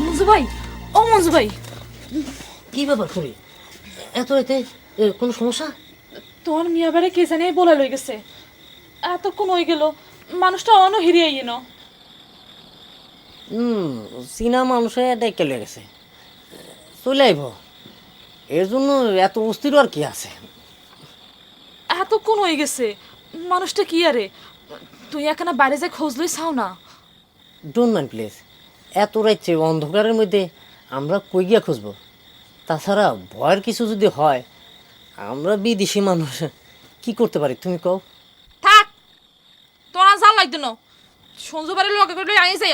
মঞ্জু ভাই, ও মঞ্জু ভাই, কি ব্যাপার করি এত রাতে? কোনো সমস্যা? তোমার মিয়া বেড়ে কে জানি বলে লই গেছে। এতক্ষণ হয়ে গেল, মানুষটা অন হিরিয়ে ন। চীনা মানুষে ডাইকে লয়ে গেছে, চলে আইব। এর জন্য এত অস্থির আর কি আছে? এতক্ষণ হয়ে গেছে, মানুষটা কি আরে? তুই এখানে বাইরে যা খোঁজ লই চাও না? Don't mind please. এত রাইছে অন্ধকারের মধ্যে আমরা কই গিয়া খুঁজবো? তাছাড়া ভয়ের কিছু যদি হয়, আমরা বিদেশি মানুষ কি করতে পারি তুমি কও? থাক, তোরা জাল লাগতো না। সঞ্জু বাড়ির লোকে করে আই যাই।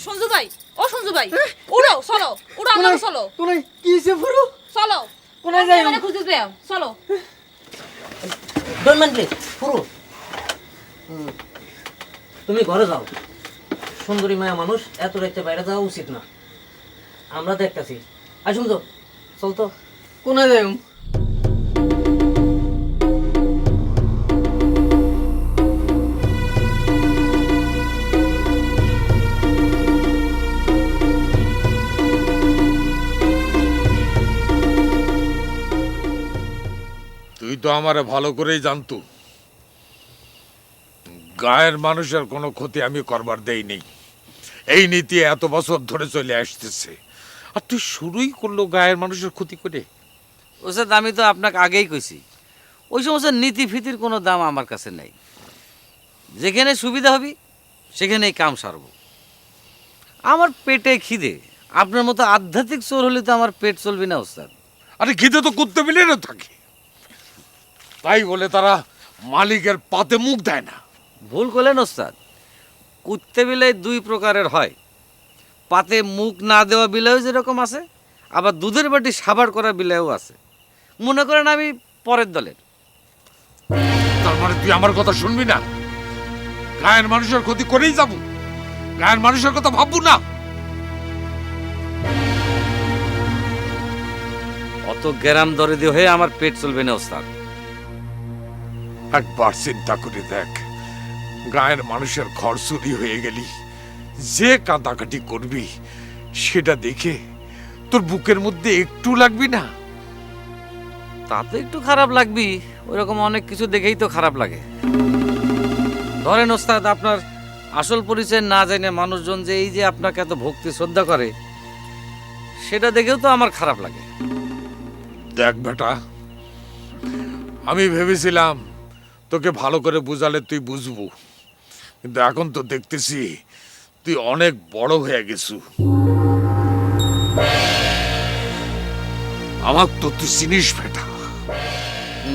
সঞ্জু ভাই, ও সঞ্জু ভাই, উড়ো চলো, উড়ো আমরা চলো। কোনায় কি হইছে পুরো? চলো, কোনায় যাই? মানে খুঁজতে যাও, চলো। ডোন্ট মাইন্ড প্লিজ পুরো। তুমি ঘরে যাও, সুন্দরী মায়া মানুষ, এত রাইতে বাইরে যাওয়া উচিত না। আমরা দেখতেছি। আসুন তো, চল তো। কোনায় যাই? তুই তো আমারে ভালো করেই জানতু, গায়ের মানুষের কোনো ক্ষতি আমি করবার দেইনি। এই নীতি এত বছর ধরে চলে আসতেছে, আর তুই শুরুই করলো গায়ের মানুষের ক্ষতি করে। ওস্তাদ আমি তো আপনাকে আগেই কইছি, ওই সমস্ত নীতি ফিতির কোনো দাম আমার কাছে নেই। যেখানে সুবিধা হবে সেখানেই কাম সারব। আমার পেটে খিদে, আপনার মতো আধ্যাত্মিক চোর হলে তো আমার পেট চলবে না ওস্তাদ। আরে খিদে তো কুত্তে মিলিয়ে থাকে, তাই বলে তারা মালিকের পাতে মুখ দেয় না। ভুল করলেন ওস্তাদ, কুত্তে বিলাই 2 প্রকারের হয়। পাতে মুখ না দেওয়া বিলাইও যেরকম আছে, আবার দুধের বাটি সাবার করা বিলাইও আছে। মনে করেন আমি পরের দলের। তার মানে তুই আমার কথা শুনবি না? গায়ের মানুষের ক্ষতি করেই যাব, গায়ের মানুষের কথা ভাববো না? অত গ্যারাম দরিদ্র হয়ে আমার পেট চলবে না ওস্তাদ। একবার চিন্তা করে দেখ, গায়ের মানুষের ঘর চুরি হয়ে গেলি, যে কাঁদাকাটি করবি সেটা দেখে তোর বুকের মধ্যে একটু লাগবি না? তাতে একটু খারাপ লাগবি, ওইরকম অনেক কিছু দেখেই তো খারাপ লাগে। ধরেন ওস্তাদ, আপনার আসল পরিচয় না জেনে মানুষজন যে এই যে আপনাকে এত ভক্তি শ্রদ্ধা করে, সেটা দেখেও তো আমার খারাপ লাগে। দেখ বেটা, আমি ভেবেছিলাম তোকে ভালো করে বুঝালে তুই বুঝবো, কিন্তু এখন তো দেখতেছি তুই অনেক বড় হয়ে গেছু। আমার তো তুই চিনিস বেটা।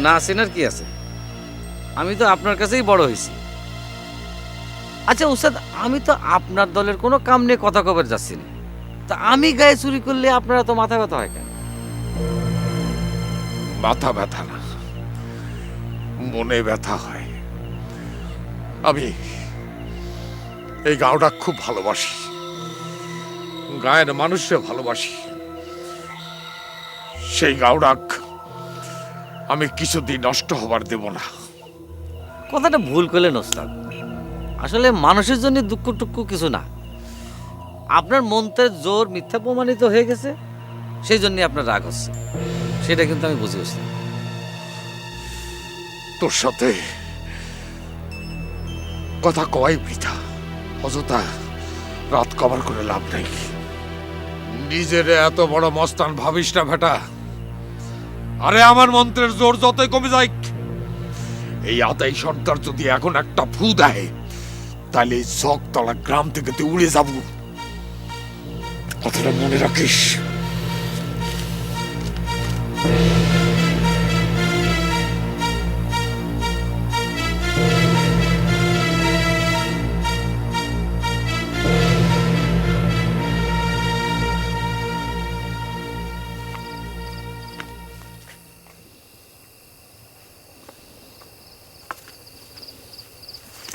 না চেনার কি আছে, আমি তো আপনার কাছেই বড় হয়েছি। আচ্ছা ওস্তাদ, আমি তো আপনার দলের কোনো কাম নিয়ে কথা কবার যাচ্ছি না, তা আমি গায়ে চুরি করলে আপনারা তো মাথা ব্যথা হয় কেন? মাথা ব্যথা না, মনে ব্যথা হয়। আমি এই গাঁওটা খুব ভালোবাসি, গায়ের মানুষকে ভালোবাসি। সেই গাঁওটা আমি কিছুদিন নষ্ট হবার দেব না। কথাটা ভুল করলেন ওস্তাদ। আসলে মানুষের জন্য দুঃখ টুক্ষ কিছু না, আপনার মন্ত্রের জোর মিথ্যা প্রমাণিত হয়ে গেছে, সেই জন্য আপনার রাগ হচ্ছে, সেটা কিন্তু আমি বুঝে ওস্তাদ। তোর সাথে কথা কয় বৃথা, অযথা রাত কভার করে লাভ নাই। নিজের এত বড় মস্তান ভাবিস না বেটা। আরে আমার মন্ত্রের জোর যতই কমে যায়, এই আতাই সর্দার যদি এখন একটা ফু দেয়, তাহলে এই জগতলা গ্রাম থেকে তুই উড়ে যাব। কথাটা মনে রাখিস।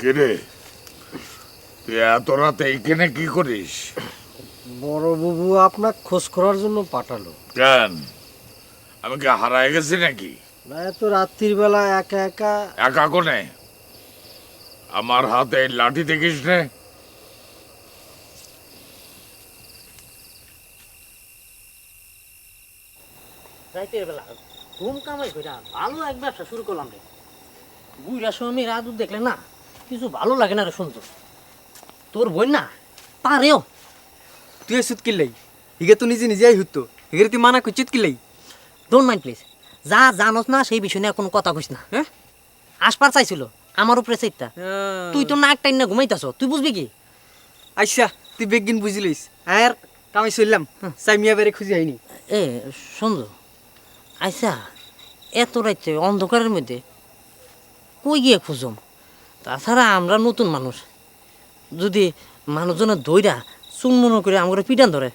কিরে, তুই এত রাতে এইখানে কি করিস? বড় বাবু আপনার খোঁজ করার জন্য পাঠালো। কেন, আমি কি হারায় গেছি নাকি? না, এত রাত্রির বেলা একা একা। একা কোনে? আমার হাতে এই লাঠি দেখিস নে? রাতের বেলা ঘুম কামাই কইরা ভালো এক ব্যবসা শুরু করলাম রে। বুইরা স্বামী রাজু দেখলে না কিছু ভালো লাগে না রে। শুনতো তোর বোন না পারেও। তুই সুত কিল্লাই হিগে তো নিজে নিজেই হতো, হিগে তুই মানা করছিস কিল্লাই? Don't mind please. যা জানোস না সেই বিষয় নিয়ে কোনো কথা কইস না। হ্যাঁ, আসপার চাইছিল আমার উপরে চাইতা। তুই তো নাক টাইন না ঘুমাইতাছ, তুই বুঝবি কি? আচ্ছা, তুই বেগিন বুঝলিস। আর কামাই চললাম, সাইমিয়া বেড়ে খুঁজে আইনি। এ শুনলো, আচ্ছা এত রাইতে অন্ধকারের মধ্যে কই গিয়ে খুঁজম? তাছাড়া আমরা নতুন মানুষ, যদি মানুষজনের দইরা চুনমুনো করে আমার পিটান ধরে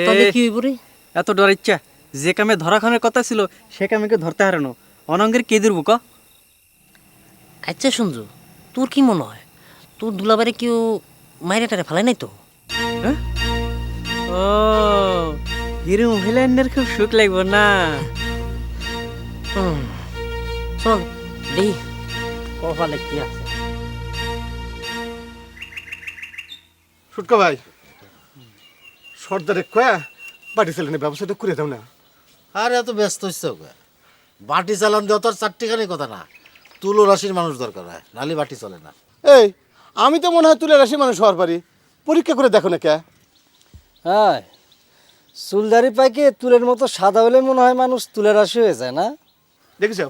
তাহলে কি হইব রে? এত ডর ইচ্ছা যে কামে ধরা খানের কথা ছিল সে কামে ধরতে হারানো অনঙ্গের কে দিরব ক? আচ্ছা সঞ্জু, তোর কি মনে হয় তোর দুলাবারে কেউ মাইরে টারে ফেলাই নাই তো? ও হিরো মহিলাদের খুব সুখ লাগবো না? চল দেই কপালে কি আছে। সুটকা ভাই, সর্দারে কয়া বাড়ি চালানোর ব্যবস্থাটা করে দাও না। আরে এত ব্যস্ত হচ্ছে ওকে, বাটি চালান দেওয়া তো আর চারটিখানি কথা না। তুলো রাশির মানুষ দরকার হয়, নালি বাটি চলে না। এই আমি তো মনে হয় তুলে রাশি মানুষ হওয়ার পারি, পরীক্ষা করে দেখো না কে। হ্যাঁ, চুলদারি পাইকে তুলের মতো সাদা হলে মনে হয় মানুষ তুলের রাশি হয়ে যায় না? দেখেছো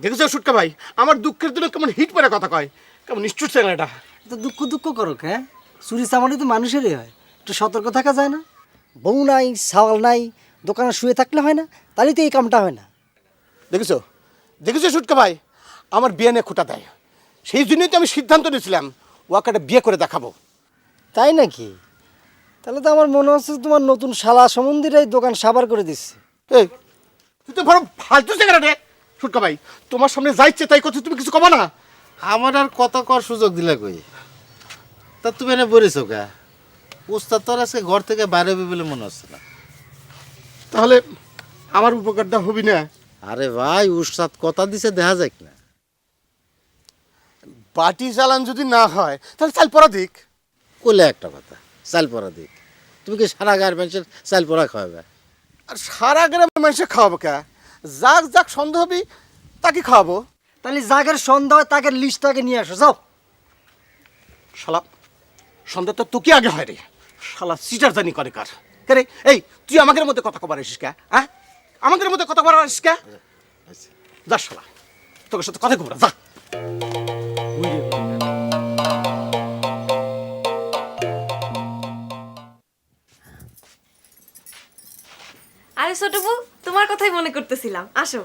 দেখেছো সুটকা ভাই, আমার দুঃখের দিনে কেমন হিট পরে কথা কয়, কেমন নিষ্ঠুর ছেলেটা। তো দুঃখ দুঃখ করুক। হ্যাঁ, চুরি চামারি তো মানুষেরই হয়, একটু সতর্ক থাকা যায় না? বউ নাই, সাওয়াল নাই, দোকানে শুয়ে থাকলে হয় না? তাহলে তো এই কামটা হয় না। দেখেছো দেখেছো সুটকা ভাই, আমার বিয়ে নিয়ে খোটা দেয়, সেই জন্যই তো আমি সিদ্ধান্ত নিয়েছিলাম ওকে একটা বিয়ে করে দেখাবো। তাই নাকি? তাহলে তো আমার মনে হচ্ছে তোমার নতুন শালা সম্বন্ধীরা এই দোকান সাবার করে দিচ্ছে। এই তুই তো বড় ফালতু জায়গা রে সুটকা ভাই, তোমার সামনে যাইছে তাই কথা তুমি কিছু কবা না? আমার আর কত কর সুযোগ দিলে কই? তা তুমি এনে বলেছো কে? উস্তাদ তোর আজকে ঘর থেকে বাইরে হবে বলে মনে হচ্ছে না। তাহলে আমার উপকারটা হবি না? আরে ভাই, উস্তাদ কথা দিছে, দেখা যাক না। বাটি চালান যদি না হয় তাহলে চাল পরা দিক। কোলে একটা কথা, চাল পরা দিক। তুমি কি সারা গায়ের মানুষের চাল পরা খাওয়াবে? আর সারা গ্রামের মানুষে খাওয়াবো কে? যাক যাক সন্দেহ হবি তাকে খাওয়াবো। তাহলে যাকের সন্দেহ হয় তাকে লিস্টটাকে নিয়ে আসো, যাও। শালা সন্দেহ তো তোকে আগে হয় রে, শালা সিটার জানি করে কার কে রে? এই তুই আমাদের মধ্যে কথা কবার আসিস কে? হ্যাঁ, আমাদের মধ্যে কথা কবার আসিস কে? যা শালা, তোর সাথে কথা কবার যা। আরে ছোট বউ, তোমার কথাই মনে করতেছিলাম, আসো।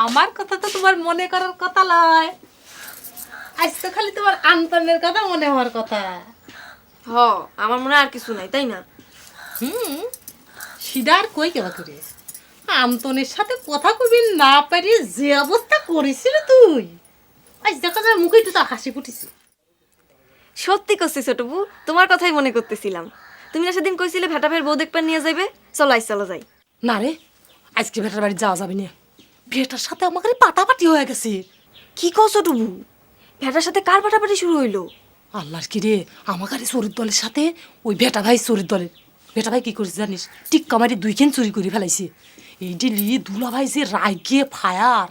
আমার কথা তো তোমার মনে করার কথা লয়, আজ তো খালি তোমার আন্তনের কথা মনে হওয়ার কথা। হ, আমার মনে আর কিছু নাই, তাই না? সিডার কই কেবা করে আন্তনের সাথে কথা কবি না পারি যে অবস্থা করেছিল তুই, আজ দেখা যায় মুখে তো হাসি ফুটেছে। সত্যি করছি ছোট বউ, তোমার কথাই মনে করতেছিলাম। তুমি না সেদিন কইছিলে ভেটা ভাইয়ের বউ দেখবার নিয়ে যাইবে, চলো আইস চলো যাই। না রে, আজকে ভেটার বাড়ি যাওয়া যাবে না, ভেটার সাথে আমাকে পাটাপাটি হয়ে গেছে। কি কও ছোট বউ? ভেটার সাথে কার পাটাপাটি শুরু হইলো? আল্লাহর কি রে, আমার চোরের দলের সাথে ওই ভেটা ভাই চোরের দলের। ভেটা ভাই কি করেছে জানিস? টিক্কা মারি 2 কেন চুরি করে ফেলাইছে। এই ডিলি দুলা ভাই যে রাগে ফায়ার।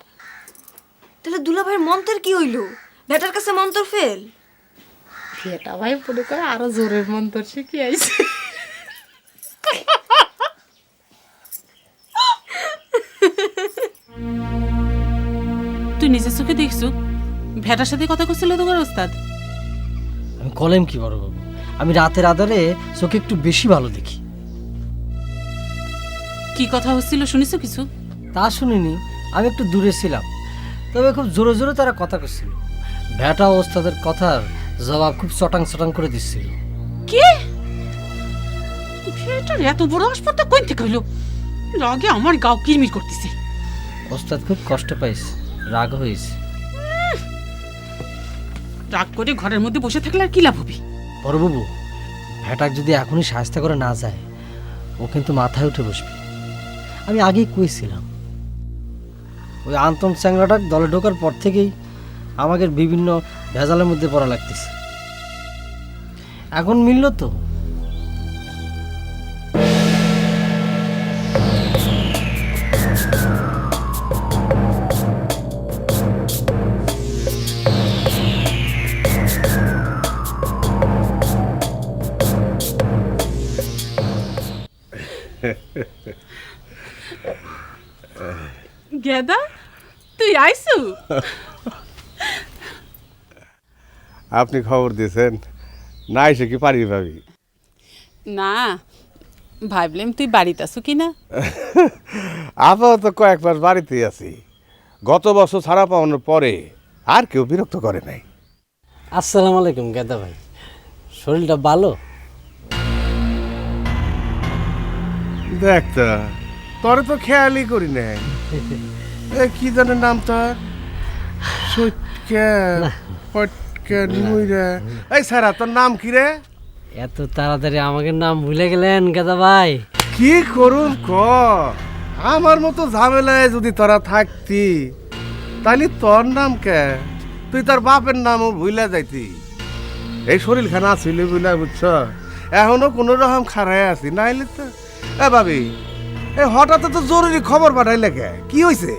তাহলে দুলা ভাইয়ের মন্ত্রের কি হইলো? ভেটার কাছে মন্ত্র ফেল। ভেটা ভাই মনে করে আরো জোরের মন্ত্র শিখে আইছে। তুই নিজের চোখে দেখছো ভেটার সাথে কথা করছিল তোমার ওস্তাদ? আমি কলেম কি বড় বাবু, আমি রাতের আধারে চোখে একটু বেশি ভালো দেখি। কি কথা হচ্ছিল শুনিছো কিছু? তা শুনিনি, আমি একটু দূরে ছিলাম, তবে খুব জোরে জোরে তারা কথা করছিল। ভেটা ওস্তাদের কথার জবাব খুব চটাং চটাং করে দিচ্ছিল। কি ভেটার এত বড় হাসপাতাল কই থেকে হইলো? রাগে আমার গাও কিরমির করতেছে। ওস্তাদ খুব কষ্ট পাইছে, রাগ হয়েছে। রাগ করে ঘরের মধ্যে বসে থাকলে আর কি লাভ হবে? বড়বাবু, ভেটাক যদি এখনই সাহায্য করে না যায়, ও কিন্তু মাথায় উঠে বসবে। আমি আগেই কইছিলাম, ওই আন্তন চ্যাংরাটাক দলে ঢোকার পর থেকেই আমাকে বিভিন্ন ভেজালের মধ্যে পড়া লাগতেছে। এখন মিলল তো। গেদা, তুই আইসু? আপনি খবর দিয়েছেন না, এসে কি পারি ভাবি? না, ভাবলাম তুই বাড়িতে আছো কি না। আপাতত কয়েক মাস বাড়িতেই আছি। গত বছর ছাড়া পাওয়ানোর পরে আর কেউ বিরক্ত করে নাই। আসসালামু আলাইকুম গেদা ভাই, শরীরটা ভালো? দেখ তো, তোরে তো খেয়ালই করি নাই। কি জানে নাম তোর? এই সারা, তোর নাম কি রে? এত তাড়াতাড়ি আমাকে নাম ভুলে গেলেন গেদা ভাই? কি করুন ক, আমার মতো ঝামেলায় যদি তোরা থাকতি তাহলে তোর নাম কে? তুই তোর বাপের নামও ভুলে যাইতি। এই শরীর খানা ছিল বুঝলা, বুঝছ? এখনো কোনো রকম খারাই আছি, নাইলে তো। এ ভাবি, এই হঠাৎ তো জরুরি খবর পাঠাইলে কে? কি হয়েছে?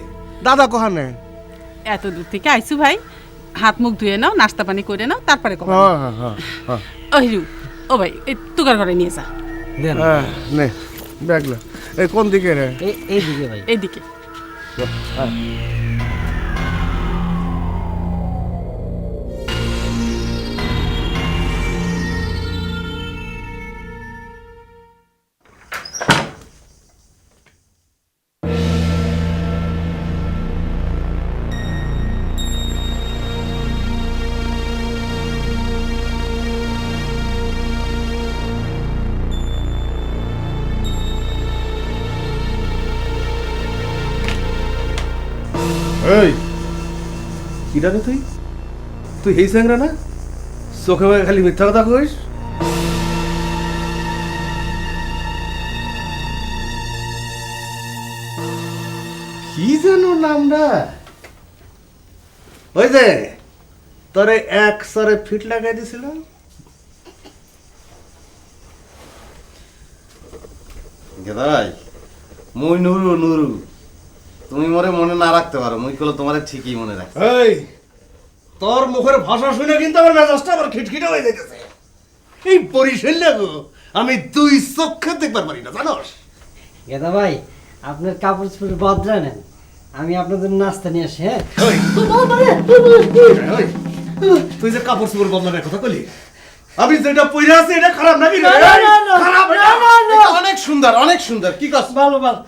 দাদা কোহানে? এত দূর থেকে আইসু ভাই, হাত মুখ ধুয়ে নাও, নাস্তা পানি করে নাও, তারপরে ও ভাই এই তুকার ঘরে নিয়ে যা। নে ব্যাগলা। এই কোন দিকে রে? এইদিকে ভাই, এইদিকে। এই কি রে তুই? তুই এই স্যাংরা না? চোখে মুখে খালি মিথ্যা কথা কইস। কি যেন নামটা? ওই যে তোরে এক সরে ফিট লাগাই দিছিল। গেদাই, মুই নুরু নুরু, তুমি মরে মনে না রাখতে পারো, মুই কলে তোমারে ঠিকই মনে রাখ। এই তোর মুখের ভাষা শুনে কিন্তু আমার মেজাজটা আবার খিটখিটে হয়ে যাইতেছে। এই পরিশৈল্য আমি দুই চোখে দেখবার পারি না, জানোস? গেদা ভাই, আপনার কাপড় চোপড় বদলা নেন, আমি আপনাদের নাস্তা নিয়ে আসি। হ্যাঁ, তুই যে কাপড় চোপড় বদলানোর কথা কইলি, আমি যেটা পইরা আছি এটা খারাপ নাকি? খারাপ, অনেক সুন্দর, অনেক সুন্দর। কি কাজ? ভালো ভালো।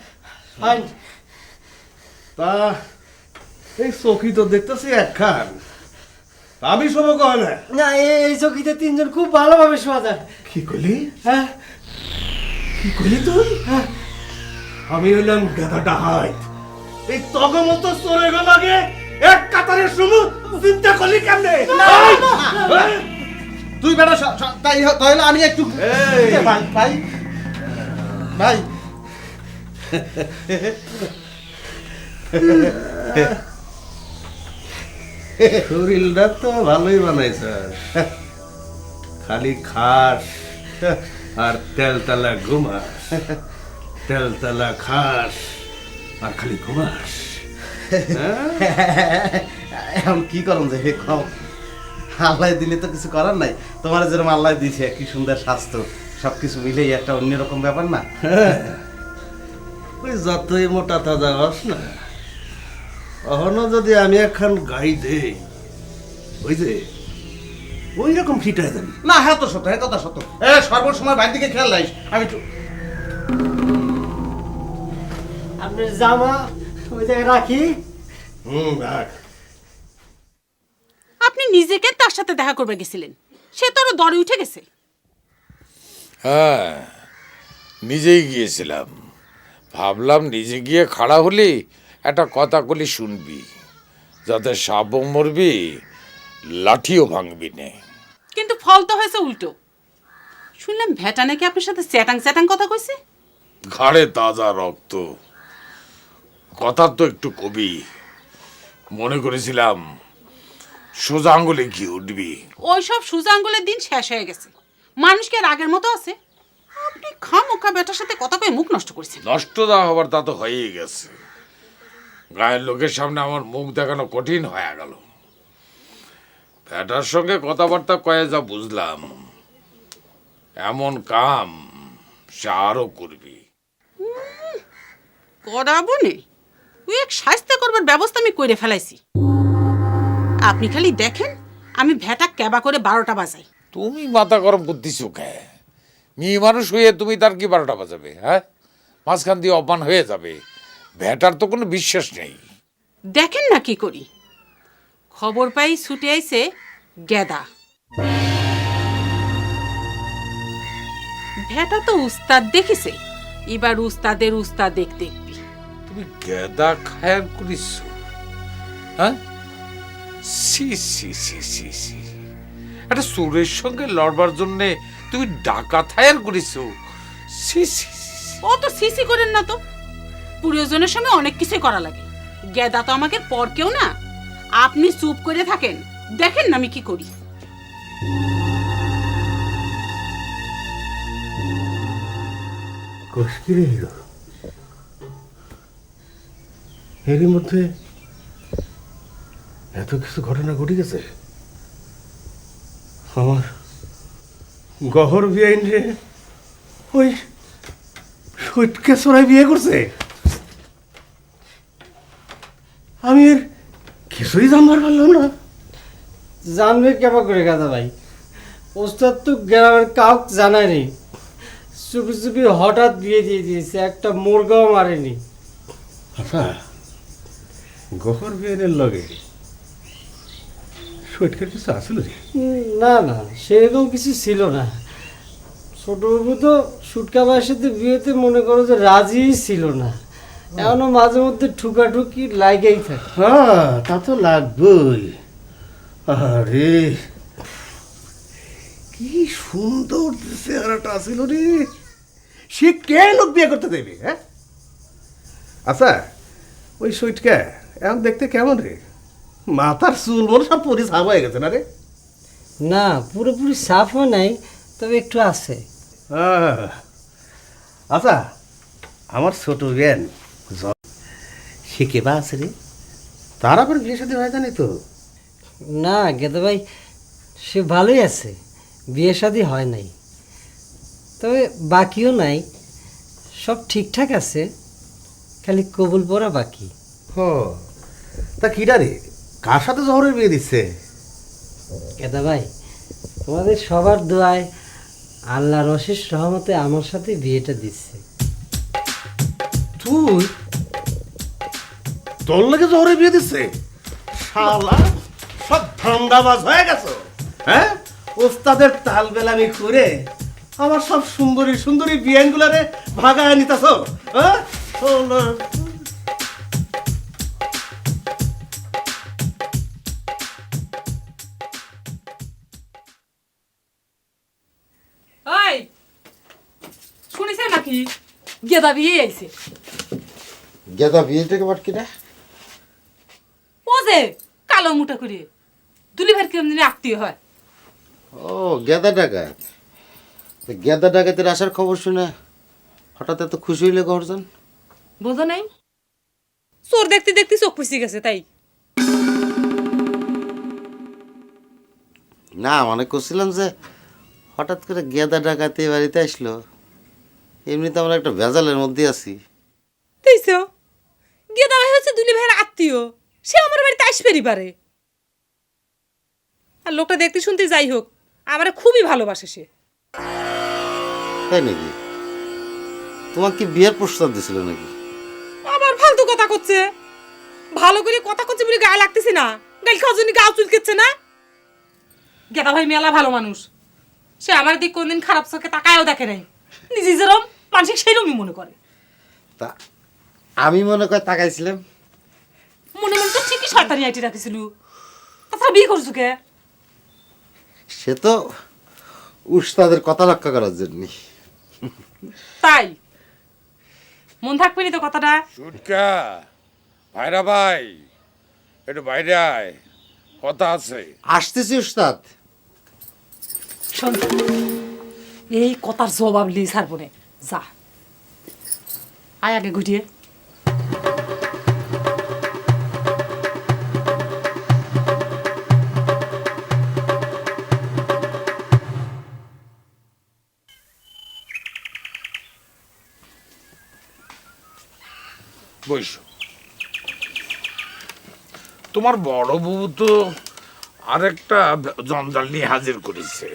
তা এই চৌকি তো দেখতেছি একখান, আমি সব কয় না। না, এই চৌকিতে 3 জন খুব ভালোভাবে শোয়া যায়। কি কইলি? হ্যাঁ, কি কইলি তুই? আমি হইলাম গাধাটা হাই এই তগো মতো চলে গেল আগে এক কাতারে শুনু চিন্তা করলি কেমনে তুই বেটা তাহলে আমি একটু ভাই ভাই ভাই শরীরটা তো ভালোই বানাইছ খালি খাস আর তেলতলা ঘুমাস তেলতলা খাস আর খালি ঘুমাস এখন কি করুন যে হে খাও আল্লাহ দিলে তো কিছু করার নাই তোমার যেরকম আল্লাহ দিছে কি সুন্দর স্বাস্থ্য সবকিছু মিলেই একটা অন্যরকম ব্যাপার না ওই যতই মোটা তাজা হস না অহনো যদি আমি এখন গাই দেই ওই যে ওই রকম ফিট হয়ে যাবি না হ্যাঁ তো সত্য হ্যাঁ কথা সত্য সর্বসময় বাইরের দিকে খেয়াল রাখিস আমি আপনার জামা ওই জায়গায় রাখি। রাখ। আপনি নিজেকে তার সাথে দেখা করবে গেছিলেন, সে তো আরো দরে উঠে গেছে। হ্যাঁ নিজেই গিয়েছিলাম, ভাবলাম নিজে গিয়ে খাড়া হলি একটা কথা কলি শুনবি, যাতে সাপও মরবি লাঠিও ভাঙবি নে। কিন্তু ফল তো হয়েছে উল্টো। শুনলাম ভেটা নাকি আপনার সাথে চ্যাটাং চ্যাটাং কথা কইছে। ঘাড়ে তাজা রক্ত, কথা তো একটু কবি। মনে করেছিলাম সোজা আঙ্গুলে কি উঠবি। ওই সব সোজা আঙ্গুলের দিন শেষ হয়ে গেছে। মানুষ কি আর আগের মতো আছে? আপনি খামোখা বেটার সাথে কথা কয়ে মুখ নষ্ট করেছেন। নষ্ট না হবার তা তো হয়েই গেছে। গায়ের লোকের সামনে আমার মুখ দেখানো কঠিন হয়ে গেল। ব্যাটার সঙ্গে কথাবার্তা কয়ে যা বুঝলাম, এমন কাম সে আরো করবি। করাবো নে, ওই এক শাস্তি করবার ব্যবস্থা আমি করে ফেলাইছি। আপনি খালি দেখেন আমি ভেটা ক্যাবা করে 12টা বাজাই। তুমি মাথা গরম করতেছো কে? মেয়ে মানুষ হয়ে তুমি তার কি 12টা বাজাবে? হ্যাঁ, মাঝখান দিয়ে অপমান হয়ে যাবে। ভেটার তো কোনো বিশ্বাস নেই। দেখেন না কি করি। খবর পাই ছুটে আইছে গেদা। ভেটা তো উস্তাদ দেখিছে, এবার উস্তাদের উস্তাদ দেখবি। তুমি গেদা খায়ার করিস? হ্যাঁ, সি সি সি সি সি, একটা চোরের সঙ্গে লড়বার জন্য তুমি ডাকাত হায়ার করিস? সি সি ও তো সিসি করেন না তো, প্রিয়জনের সঙ্গে অনেক কিছুই করা লাগে। গেদা তো আমাকে পর কেউ না। আপনি চুপ করে থাকেন, দেখেন না আমি কি করি। কষ্টিরে হিরো এরই মধ্যে এত কিছু ঘটনা ঘটে গেছে। আমার গহর বিয়ে রে ওই সৈটকে চড়াই বিয়ে করছে। আমি এর কিছুই জানবার পারলাম না। জানবে কেমন করে গাদা ভাই? ওস্তাদ তো গ্রামের কাউক জানায়নি, চুপি চুপি হঠাৎ বিয়ে দিয়ে দিয়েছে, একটা মুরগাও মারেনি। আচ্ছা, গহর বিয়ের লগে সৈটকের কিছু আসল রে? না না, সেরকম কিছু ছিল না। ছোটবাবু তো সুটকা ভাইয়ের সাথে বিয়েতে মনে করো যে রাজি ছিল না, এখনো মাঝে মধ্যে ঠুকাঠুকি লাগেই থাকে। হ্যাঁ, তা তো লাগবেই। আরে কি সুন্দর চেহারাটা আসিল রে, সে কেন বিয়ে করতে দেবে? হ্যাঁ, আচ্ছা ওই সৈটকা এখন দেখতে কেমন রে? মাথার চুল মনে সব পরি সাফ হয়ে গেছে না রে? না, পুরোপুরি সাফ হয় নাই, তবে একটু আছে। আচ্ছা, আমার ছোট জ্ঞান সে কেবা আছে রে? তার আবার বিয়ে সাথে হয় জানি তো? না গেদা ভাই, সে ভালোই আছে, বিয়ে শাদী হয় নাই, তবে বাকিও নাই, সব ঠিকঠাক আছে, খালি কবুল পড়া বাকি। ও তা কিরা রে, কার সাথে জহরের বিয়ে দিচ্ছে? গেদা ভাই, তোমাদের সবার দোয়ায় আল্লাহর অশেষ রহমতে আমার সাথে বিয়েটা দিচ্ছে। তুই তোর লাগে জহরের বিয়ে দিচ্ছে? শালা সব ধান্দাবাজ হয়ে গেছো। হ্যাঁ, ওস্তাদের তাল বেলামি করে আমার সব সুন্দরী সুন্দরী বিয়ানগুলারে ভাগায় নিতেছ। হ্যাঁ, ওই শুনিছে নাকি গেদা বিয়ে আইছে? গেদা বিয়ে থেকে বাট কিনা ও যে কালো মুটা করে দুলি ভাইয়ের কেমন জানি আত্মীয় হয়। ও গেদা ডাকাত। তো গেদা ডাকাতের আসার খবর শুনে হঠাৎ এত খুশি হইলে গর্জন? বোঝো নাই, চোর দেখতে দেখতে চোখ পুষি গেছে তাই। না মনে করছিলাম যে হঠাৎ করে গেদা ডাকাতি বাড়িতে আসলো, এমনিতে আমরা একটা ভেজালের মধ্যে আছি। দেখছো, গেদা ভাই হচ্ছে দুলি ভাইয়ের আত্মীয়, সে আমার বাড়িতে আসবেরই পারে। আর লোকটা দেখতে শুনতে যাই হোক, আমারে খুবই ভালোবাসে সে। তাই নাকি? তোমার কি বিয়ের প্রস্তাব দিছিল নাকি? আবার ফালতু কথা করছে। ভালো করে কথা করছে বলে গায়ে লাগতেছে না, গাল খাওয়ার জন্য গাও চুলকেছে না। গেদা ভাই মেলা ভালো মানুষ, সে আমার দিক কোনদিন খারাপ চোখে তাকায়ও দেখে নাই। নিজে যেরম মানসিক সেইরকমই মনে করে। তা আমি মনে করে তাকাইছিলাম, মনে মনে তো ঠিকই শয়তানি আইটি রাখিছিল। তাছাড়া বিয়ে করছো কে? সে তো উস্তাদের কথা রক্ষা করার জন্য। তাই মন থাকবে নি তো কথাটা। সুটকা ভাইরা ভাই, একটু বাইরে আয়, কথা আছে। আসতেছি উস্তাদ। শোন, এই কথার জবাব লি ছাড়বো না, যা আয় আগে ঘুটিয়ে। বৈশ, তোমার বড় বউ তো আরেকটা জঞ্জাল নিয়ে হাজির করেছে।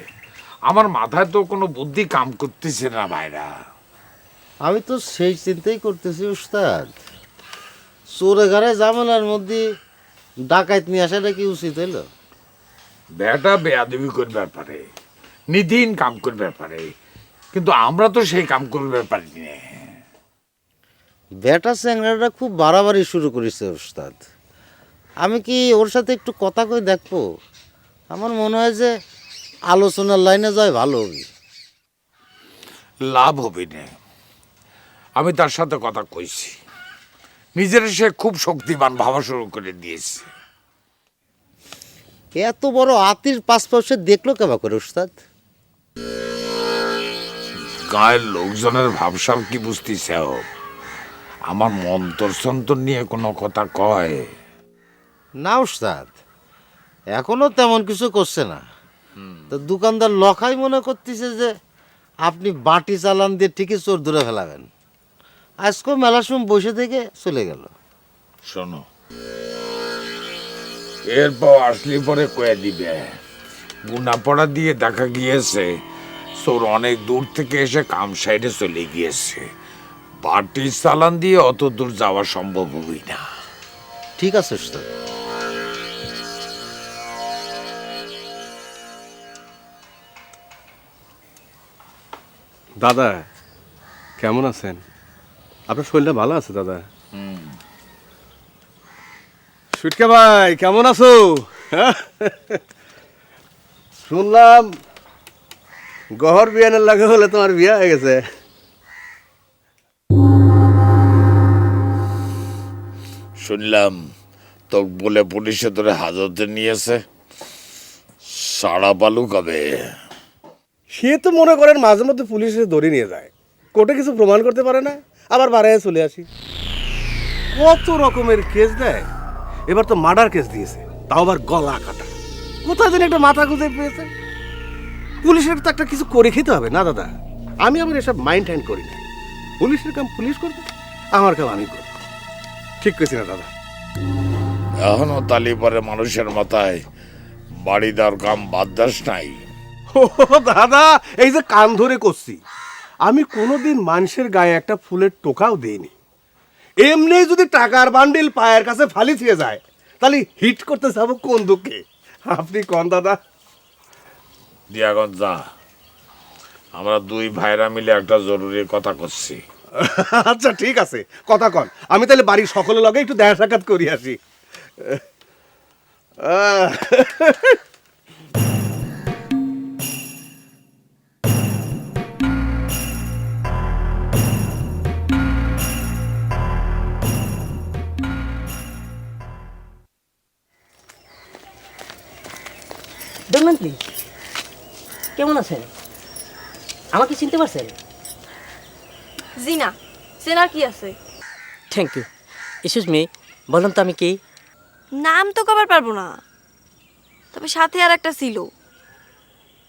আমার মাথায় তো কোনো বুদ্ধি কাম করতেছে না ভাইরা। আমি তো সেই চিন্তাই করতেছি উস্তাদ, চোরে ঘরে ঝামেলার মধ্যে ডাকাত নিয়ে আসাটা কি উচিত হইল? বেটা বেয়াদবি করবার পারে, নিদিন কাম করবার পারে, কিন্তু আমরা তো সেই কাম করবার পারি না। বেটা চ্যাংড়াটা খুব বাড়াবাড়ি শুরু করেছে উস্তাদ। আমি কি ওর সাথে একটু কথা কই দেখবো? আমার মনে হয় যে আলোচনার লাইনে যায় ভালো হবে। লাভ হবে না। আমি তার সাথে কথা কইছি, নিজের সে খুব শক্তিমান ভাবা শুরু করে দিয়েছে। এত বড় আতির পাশে দেখলো কেবা করে উস্তাদ? গায়ের লোকজনের ভাবসাব কি বুঝতেছে? আমার মন্তর সন্তর নিয়ে কোনো কথা কয় না উস্তাদ, এখনো তেমন কিছু করছে না। তো দোকানদার লখাই মনে করতেছে যে আপনি বাটি চালান দিয়ে ঠিকই চোর ধরে ফেলাবেন। আজকেও মেলার সময় বসে থেকে চলে গেল। শোনো, এরপর আসলে পরে কয়ে দিবে। গুনা পড়া দিয়ে দেখা গিয়েছে চোর অনেক দূর থেকে এসে কাম সাইডে চলে গিয়েছে। বাটি চালান দিয়ে অত দূর যাওয়া সম্ভব হবই না। ঠিক আছে উস্তাদ। দাদা কেমন আছেন? আপনার শরীরটা ভালো আছে দাদা? সুটকা ভাই কেমন আছো? শুনলাম গহর বিয়ানের লাগে হলে তোমার বিয়া হয়ে গেছে। শুনলাম তো বলে পুলিশে ধরে হাজতে নিয়েছে। সাড়া পালু কবে? সে তো মনে করেন মাঝে মধ্যে পুলিশে ধরে নিয়ে যায়, কোর্টে কিছু প্রমাণ করতে পারে না, আবার বাড়ায় চলে আসি। কত রকমের কেস দেয়। এবার তো মার্ডার কেস দিয়েছে, তাও আবার গলা কাটা। কোথায় যেন একটা মাথা খুঁজে পেয়েছে। পুলিশের তো একটা কিছু করে খেতে হবে না দাদা? আমি আবার এসব মাইন্ড হ্যান্ড করি না। পুলিশের কাম পুলিশ করবে, আমার কাম আমি করব। ঠিক কইছি না দাদা? এখনো তালি পরে মানুষের মাথায় বাড়ি দেওয়ার কাম বাদ দাস নাই। ও দাদা, এই যে কান ধরে করছি, আমি কোনোদিন মানুষের গায়ে একটা ফুলের টোকাও দেইনি। এমনি যদি টাকার বান্ডিল পায়ের কাছে ফালি ছিয়ে যায়, তাহলে হিট করতে যাবো কোন দুঃখে? আপনি কোন দাদা? দিয়াগঞ্জ যা, আমরা দুই ভাইরা মিলে একটা জরুরি কথা করছি। আচ্ছা ঠিক আছে, কথা কন, আমি তাহলে বাড়ির সকলের লগে একটু দেখা সাক্ষাৎ করি আসি। ডোন্ট প্লিজ, কেমন আছেন? আমাকে চিনতে পারছেন? জি না, চেনার কি আছে? Thank you. এক্সকিউজ মি, বলুন তো আমি কি? নাম তো কবার পারবো না, তবে সাথে আর একটা ছিল,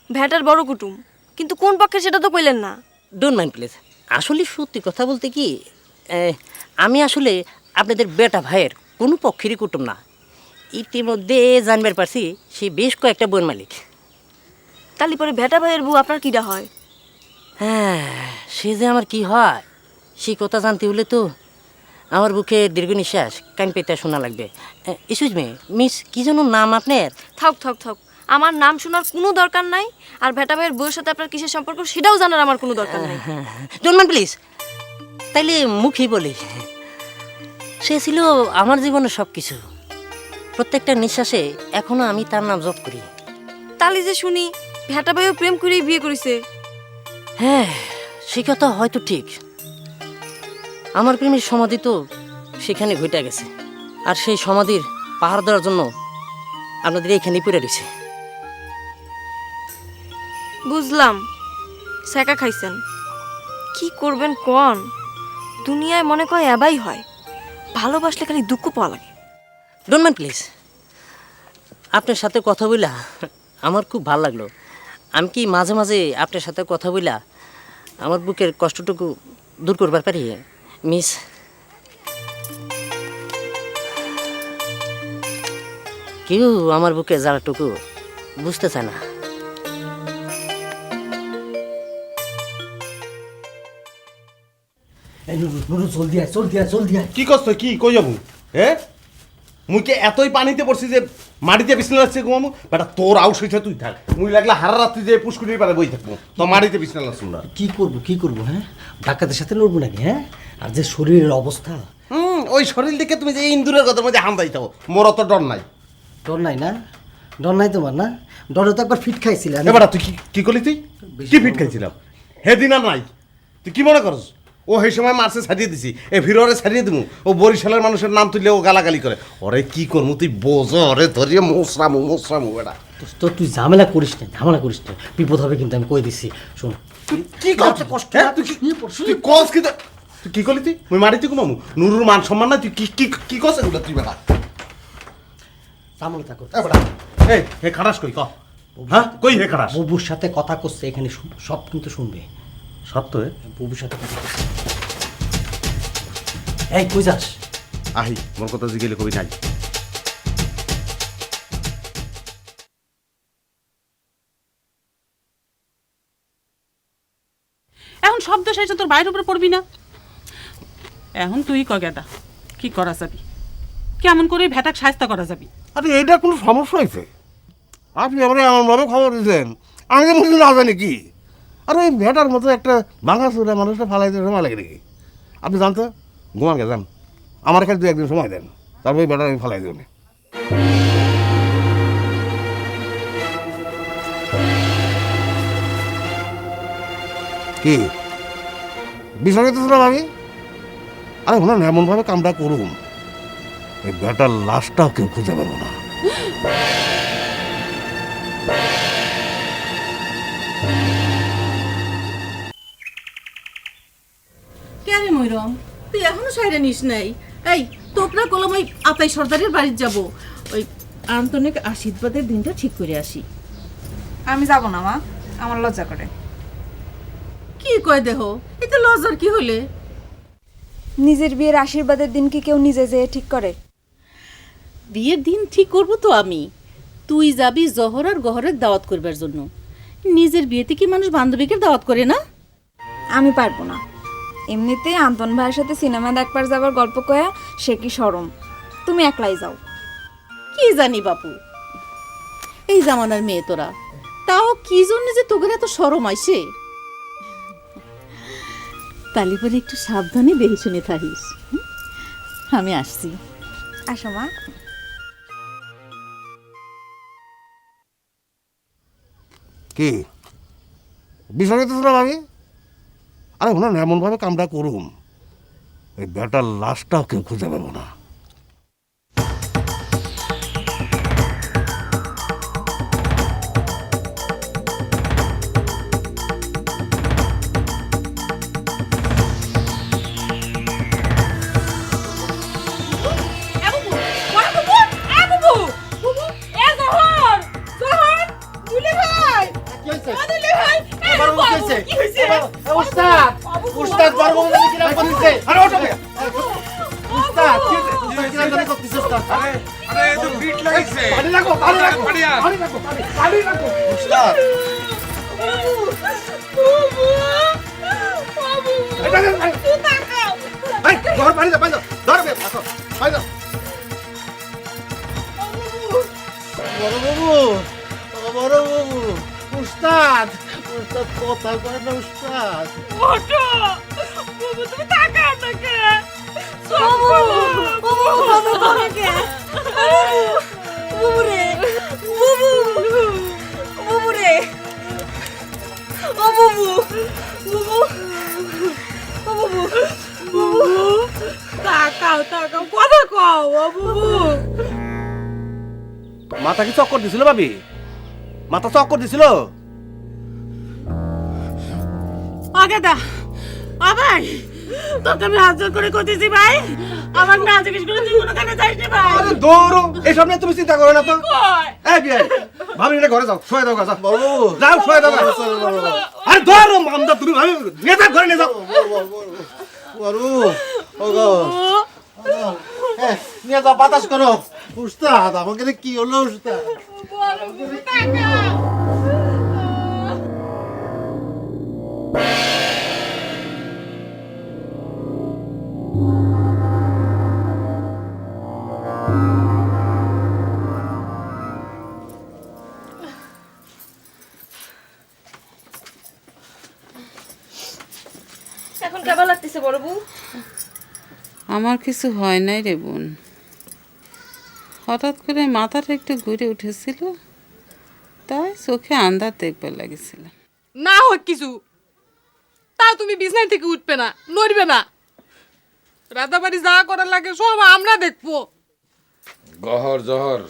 ভ্যাটার বড় কুটুম, কিন্তু কোন পক্ষে সেটা তো কইলেন না। Don't mind please. আসলে সত্যি কথা বলতে কি, আমি আসলে আপনাদের বেটা ভাইয়ের কোনো পক্ষেরই কুটুম না। ইতিমধ্যে জানবার পারছি সে বেশ কয়েকটা বইয়ের মালিক। তালি পরে ভ্যাটা ভাইয়ের বউ আপনার কিডা হয়? হ্যাঁ, সে যে আমার কি হয় সেই কথা জানতে হলে তো আমার বুকে দীর্ঘ নিঃশ্বাস কান পেতে শোনা লাগবে। এক্সকিউজ মি মিস, কি যেন নাম আপনার? থাক থাক থাক, আমার নাম শোনার কোনো দরকার নাই, আর ভ্যাটা ভাইয়ের বউয়ের সাথে আপনার কিসের সম্পর্ক সেটাও জানার আমার কোনো দরকার নাই। Don't mind please. তাইলে মুখেই বলি, সে ছিল আমার জীবনের সব কিছু। প্রত্যেকটা নিঃশ্বাসে এখনো আমি তার নাম জপ করি। তালি যে শুনি ভ্যাটা ভাইও প্রেম করেই বিয়ে করেছে। হ্যাঁ, সে কথা হয়তো ঠিক। আমার প্রেমের সমাধি তো সেখানে ঘটে গেছে, আর সেই সমাধির পাহাড় দেওয়ার জন্য আপনাদের এইখানেই পড়ে রয়েছে। বুঝলাম, সেকা খাইছেন। কি করবেন কোন? দুনিয়ায় মনে কয় এবাই হয়, ভালোবাসলে খালি দুঃখ পাওয়া লাগে। Don't mind please. আপনার সাথে কথা বইলা আমার খুব ভালো লাগলো। আমি কি মাঝে মাঝে আপনার সাথে কথা বইলা আমার বুকের কষ্টটুকু দূর করবার পারি মিস? কেউ আমার বুকে জ্বালাটুকু বুঝতে চায় না। জলদি আয়, জলদি আয়, জলদি আয়। কি করছ? কি কই যাবো? হ্যাঁ, মুই কে এতই পানিতে পড়ছি যে মাটিতে বিছনা লাগছে ঘুমামু? বেটা তোর আউস হইছে, তুই থাক। মুই লাগলে হারা রাত্রি যে পুষ্কুনির পারে বই থাকবো, তো মাটিতে বিছনা লাগছুম না। কি করবো হ্যাঁ? ডাকাতের সাথে লড়বো নাকি? হ্যাঁ, আর যে শরীরের অবস্থা। ওই শরীর দেখে তুমি যে ইন্দুরের কথা মধ্যে হামদাই থাকো, মোর অত ডর নাই। ডর নাই না? ডর নাই তোমার না? ডরে তো একবার ফিট খাইছিলাম। এবার তুই কি করলি? তুই কি ফিট খাইছিলাম হেদিন আর নাই? তুই কি মনে করস ও সেই সময় মার্চে ছাড়িয়ে দিছি, এ ভিড়রে ছাড়িয়ে দিমু? ও বরিশালের মানুষের নাম তুললে ও গালাগালি করে। ওরে কি করমু তুই বোঝ, ওরে ধরিয়ে মোসরামু বেটা। তো তুই ঝামেলা করিস না, বিপদ হবে কিন্তু, আমি কই দিছি। শোন, কি করছ? কষ্ট তুই কস কি? তুই কি করলি? তুই মুই মারিতে ঘুমামু? নুরুর মান সম্মান না? তুই কি কস এগুলো? তুই বেটা সামনে থাকো। এই হে খারাস কই? ক হ্যাঁ, কই হে খারাস? বুবুর সাথে কথা করছে এখানে, সব কিন্তু শুনবে। সত্য? বুবুর সাথে কথা করছে। এই কই যাস? আহি, মোর কথা জিগেলে কবি নাই। এখন শব্দ শেষে তোর বাইরের উপরে পড়বি না। এখন তুই কগেদা কি করা যাবি? কেমন করে ভেটাক সাহায্য করা যাবি? আরে এইটা কোনো সমস্যা হয়েছে? আপনি আমার এমনভাবে খবর দিয়েছেন আমি তো বুঝি না জানি কি। আর ওই ভেটার মতো একটা ভাঙা চুরা মানুষটা ফালাই দিতে সময় লাগে নাকি? আপনি জানতো ঘুমান গে যান, আমার কাছে 2-1 দিন সময় দেন, তারপর ওই ভেটার আমি ফালাই দেবেন। কি বিষয় তো শুনলাম আমি? আরে শোনান, এমনভাবে কামটা করুন এই বেটার লাশটাও কেউ খুঁজে পাবো না। কে রে ময়রম, তুই এখনো সাইরে নিস নাই? এই তোপরা কলম ওই আতাই সর্দারের বাড়ির যাব, ওই আন্তনিক আশীর্বাদের দিনটা ঠিক করে আসি। আমি যাব না মা, আমার লজ্জা করে। কি কয় দেহ, এতে লজ্জার কি হলে? নিজের বিয়ের আশীর্বাদের দিন কি কেউ নিজে যেয়ে ঠিক করে? বিয়ের দিন ঠিক করব তো আমি, তুই যাবি জহর আর গহরের দাওয়াত করবার জন্য। নিজের বিয়েতে কি মানুষ বান্ধবীকে দাওয়াত করে না? আমি পারবো না। এমনিতে আন্তন ভাইয়ের সাথে সিনেমা দেখবার যাবার গল্প কয়া সে কি শরম। তুমি একলাই যাও। কি জানি বাপু, এই জামানার মেয়ে তোরা, তাও কি জন্য যে তোদের এত শরম আইসে? তালি পরে একটু সাবধানে দেখে শুনে থাকিস। আমি আসছি। আসো মা। কি বিষয় তো ভাবি? আরে ওনার এমনভাবে কামটা করুম এই বেটার লাশটাও কেউ খুঁজে পাবো না। উস্তাদ উস্তাদ কথা কয় না উস্তাদ। মাথা কি চক্কর দিছিল ভাবি? মাথা চক্কর দিছিল? আগেদা ভাই, তোকে আমি হাত জোর করে করতেছি ভাই, আমার না জিজ্ঞেস করে তুই কোনো কানে যাইস না ভাই। আরে দৌড়ো, এসব নিয়ে তুমি চিন্তা করো না তো। এই বিয়ে ভাবি এটা ঘরে যাও, শোয়া দাও গাছা বাবু, যাও শোয়া দাও। আরে দৌড়ো মামদা, তুমি ভাবি নিয়ে যাও, ঘরে নিয়ে যাও। বড়ু ওগো নিয়ে যাও, বাতাস করো। উস্তাদ আমাকে কি হলো উস্তাদ? এখন কেমন লাগতেছে বড় বউ? আমার কিছু হয় নাই রে বোন, হঠাৎ করে মাথাটা একটু ঘুরে উঠেছিল, তাই চোখে আন্ধার দেখবার লাগেছিল। না হোক কিছু, তা তুমি বিছানা থেকে উঠবে না, নড়বে না। রাতাবাড়ি যা করার লাগে সব আমরা দেখবো। গহর জহর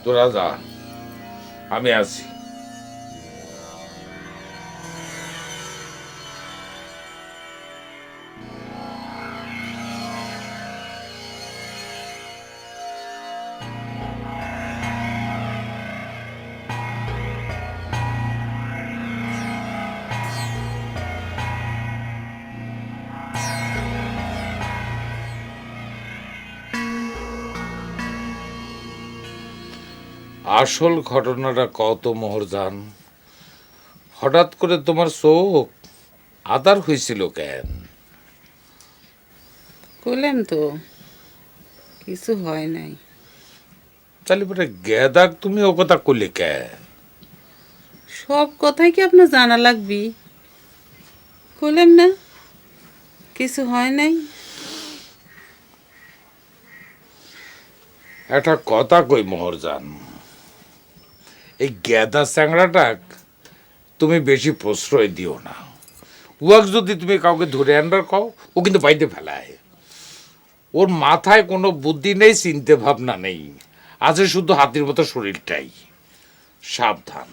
তোরা যা, আমি আছি। আসল ঘটনাটা কত মোহরজান, হঠাৎ করে তোমার চোখ আদার হয়েছিল কেন? কইলাম তো কিছু হয় নাই। তাহলে পরে গেদাক তুমি ও কথা করলে কে? সব কথাই কি আপনার জানা লাগবি? কইলাম না কিছু হয় নাই। একটা কথা কই মোহরজান, এই গেদা চ্যাংড়াটাক তুমি বেশি প্রশ্রয় দিও না। ওয়াক যদি তুমি কাউকে ধরে আনবার কও, ও কিন্তু বাইতে ফেলায়। ওর মাথায় কোনো বুদ্ধি নেই, চিন্তা ভাবনা নেই, আছে শুধু হাতির মতো শরীরটাই। সাবধান।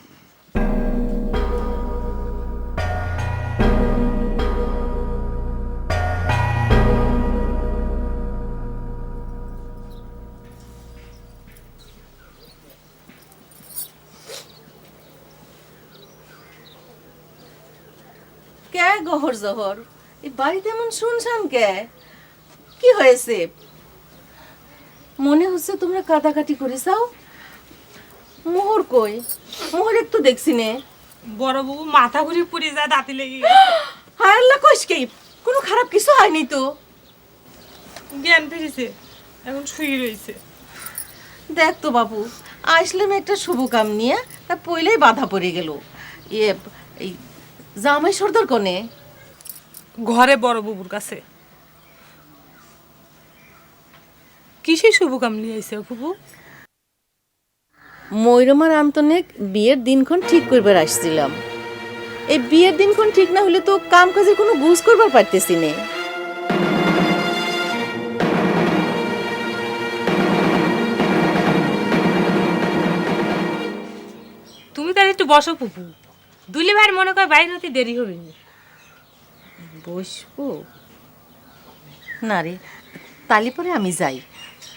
কে গহর জহর, এই বাড়িতে এমন শুনশান কে? কি হয়েছে? মনে হচ্ছে তোমরা কাটাকাটি করে যাও। মোহর কই? মোহর একটু দেখছি নে। বড় বউ মাথা ঘুরে পড়ে যায়, দাঁতি লেগে। হায় আল্লাহ, কইস কি? কোনো খারাপ কিছু হয়নি তো? জ্ঞান ফিরেছে, এখন শুয়ে রয়েছে। দেখ তো বাবু, আসলাম একটা শুভ কাম নিয়ে, তা পইলেই বাধা পড়ে গেল। ইয়ে এই জামাই সর্দার কোনে? ঘরে বড় বুবুর কাছে। কিসের শুভ কাম নিয়ে আইছে বুবু? ময়ূরমার আন্তনিক বিয়ের দিনক্ষণ ঠিক করবার আসছিলাম। এই বিয়ের দিনক্ষণ ঠিক না হলে তো কাম কাজের কোনো বুঝ করবার পারতেছি না। তুমি তার একটু বসো বুবু, দুলি ভাইয়ের মনে করে বাইরে হতে দেরি হবে না। বসবো না রে, তালি পরে আমি যাই,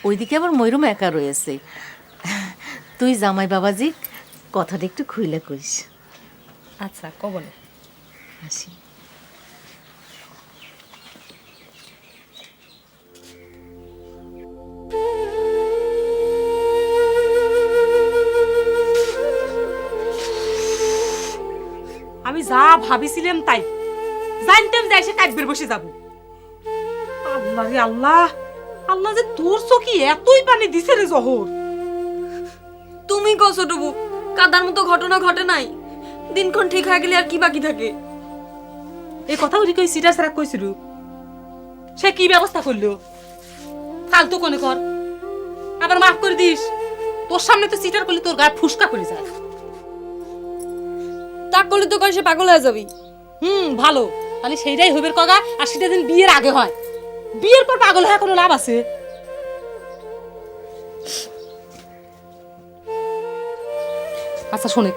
ওইদিকে আবার ময়ূরম একা রয়েছে। তুই জামাই বাবাজি কথাটা একটু খুইলে কইস। আচ্ছা কবনে আসি। আমি যা ভাবিছিলাম তাই, জানতাম যে এসে কাকবের বসে যাব। আল্লাহ রে আল্লাহ, আল্লাহ যে তোর চোখে এতই পানি দিছে রে জহর। তুমি কও ছোটবু, কাদার মতো ঘটনা ঘটে নাই, দিনক্ষণ ঠিক হয়ে গেলে আর কি বাকি থাকে? এই কথাগুলি কই সিটা সারা কইছিল, সে কি ব্যবস্থা করলো? ফালতু কোনে কর, আবার মাফ করে দিস। তোর সামনে তো সিটার করলে তোর গায়ে ফুসকা করে যায়। তা করলে তো কয় সে পাগল হয়ে যাবি। ভালো, তাহলে সেইটাই হইবের কগা, আর সেটা দিন বিয়ের আগে হয়। বিয়ের পর পাগল হয়ে কোনো লাভ আছে? আচ্ছা শোনে,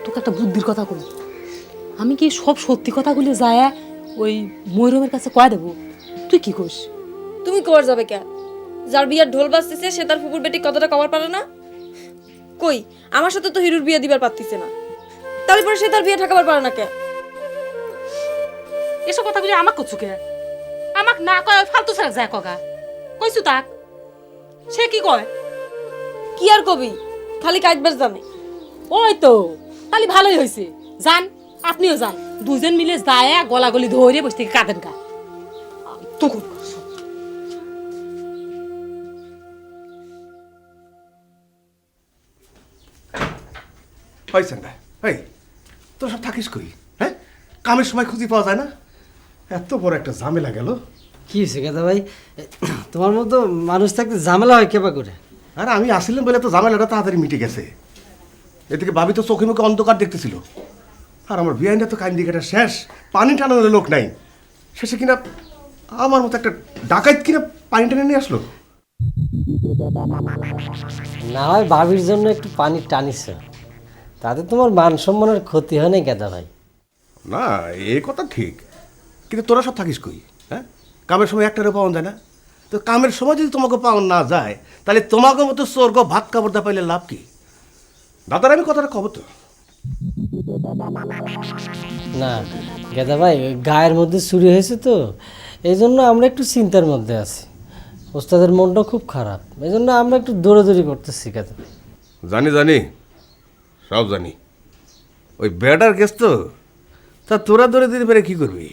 তোকে একটা বুদ্ধির কথা কই। আমি কি সব সত্যি কথাগুলি যায় ওই ময়ূরমের কাছে কয়ে দেবো? তুই কি করিস? তুমি কবার যাবে কে? যার বিয়ার ঢোল বাজতেছে সে তার ফুপুর বেটি কতটা কবার পারে না? কই আমার সাথে তো হিরুর বিয়ে দিবার পারতিছে না, তারপরে সে তার বিয়ে ঠেকাবার পারে না কে? এসব কথাগুলি আমাক করছো কে? আমাক না কয় ফালতু ছাড়া যায় কগা, কইছু তাক? সে কি কয়? কি আর কবি, খালি কাজবার জানে। ওই তো, তাহলে ভালোই হয়েছে। যান, আপনিও যান, দুজন মিলে যায় গলাগলি ধরে বসে থেকে কাঁদেন কা। তখন হয়েছে না? এই তোর সব থাকিস কই? হ্যাঁ, কামের সময় খুঁজে পাওয়া যায় না? এত বড় একটা ঝামেলা গেল। কি হয়েছে গেদা ভাই, তোমার মতো মানুষ থাকতে ঝামেলা হয় কেবা করে? আর আমি আসিলাম বলে তো ঝামেলাটা তাড়াতাড়ি মিটে গেছে। এদিকে ভাবি তো চোখে মুখে অন্ধকার দেখতেছিল, আর আমার বিআইনটা তো কাইন দিকেটা শেষ, পানি টানানোর লোক নাই। শেষে কিনা আমার মতো একটা ডাকাইত কিনা পানি টানে নিয়ে আসলো। না হয় ভাবির জন্য একটু পানি টানিস, তাতে তোমার মান সম্মানের ক্ষতি হয় না গেদা ভাই। না, এই কথা ঠিক, কিন্তু তোরা সব থাকিস কই? হ্যাঁ, কামের সময় একটারও পাওয়া যায় না। তো কামের সময় যদি তোমাকে পাওয়া না যায়, তাহলে তোমাকে মতো স্বর্গ ভাত কাপড় দা পাইলে লাভ কি? দাদার আমি কথাটা কব তো। না গেদা ভাই, ওই গায়ের মধ্যে চুরি হয়েছে তো, এই জন্য আমরা একটু চিন্তার মধ্যে আছি। ওস্তাদের মনটা খুব খারাপ, এই জন্য আমরা একটু দৌড়াদৌড়ি করতেছি গেদা ভাই। জানি জানি, সব জানি। ওই ব্যাটার কেস তো, তা তোরা ধরে দিতে পারে কি করবি?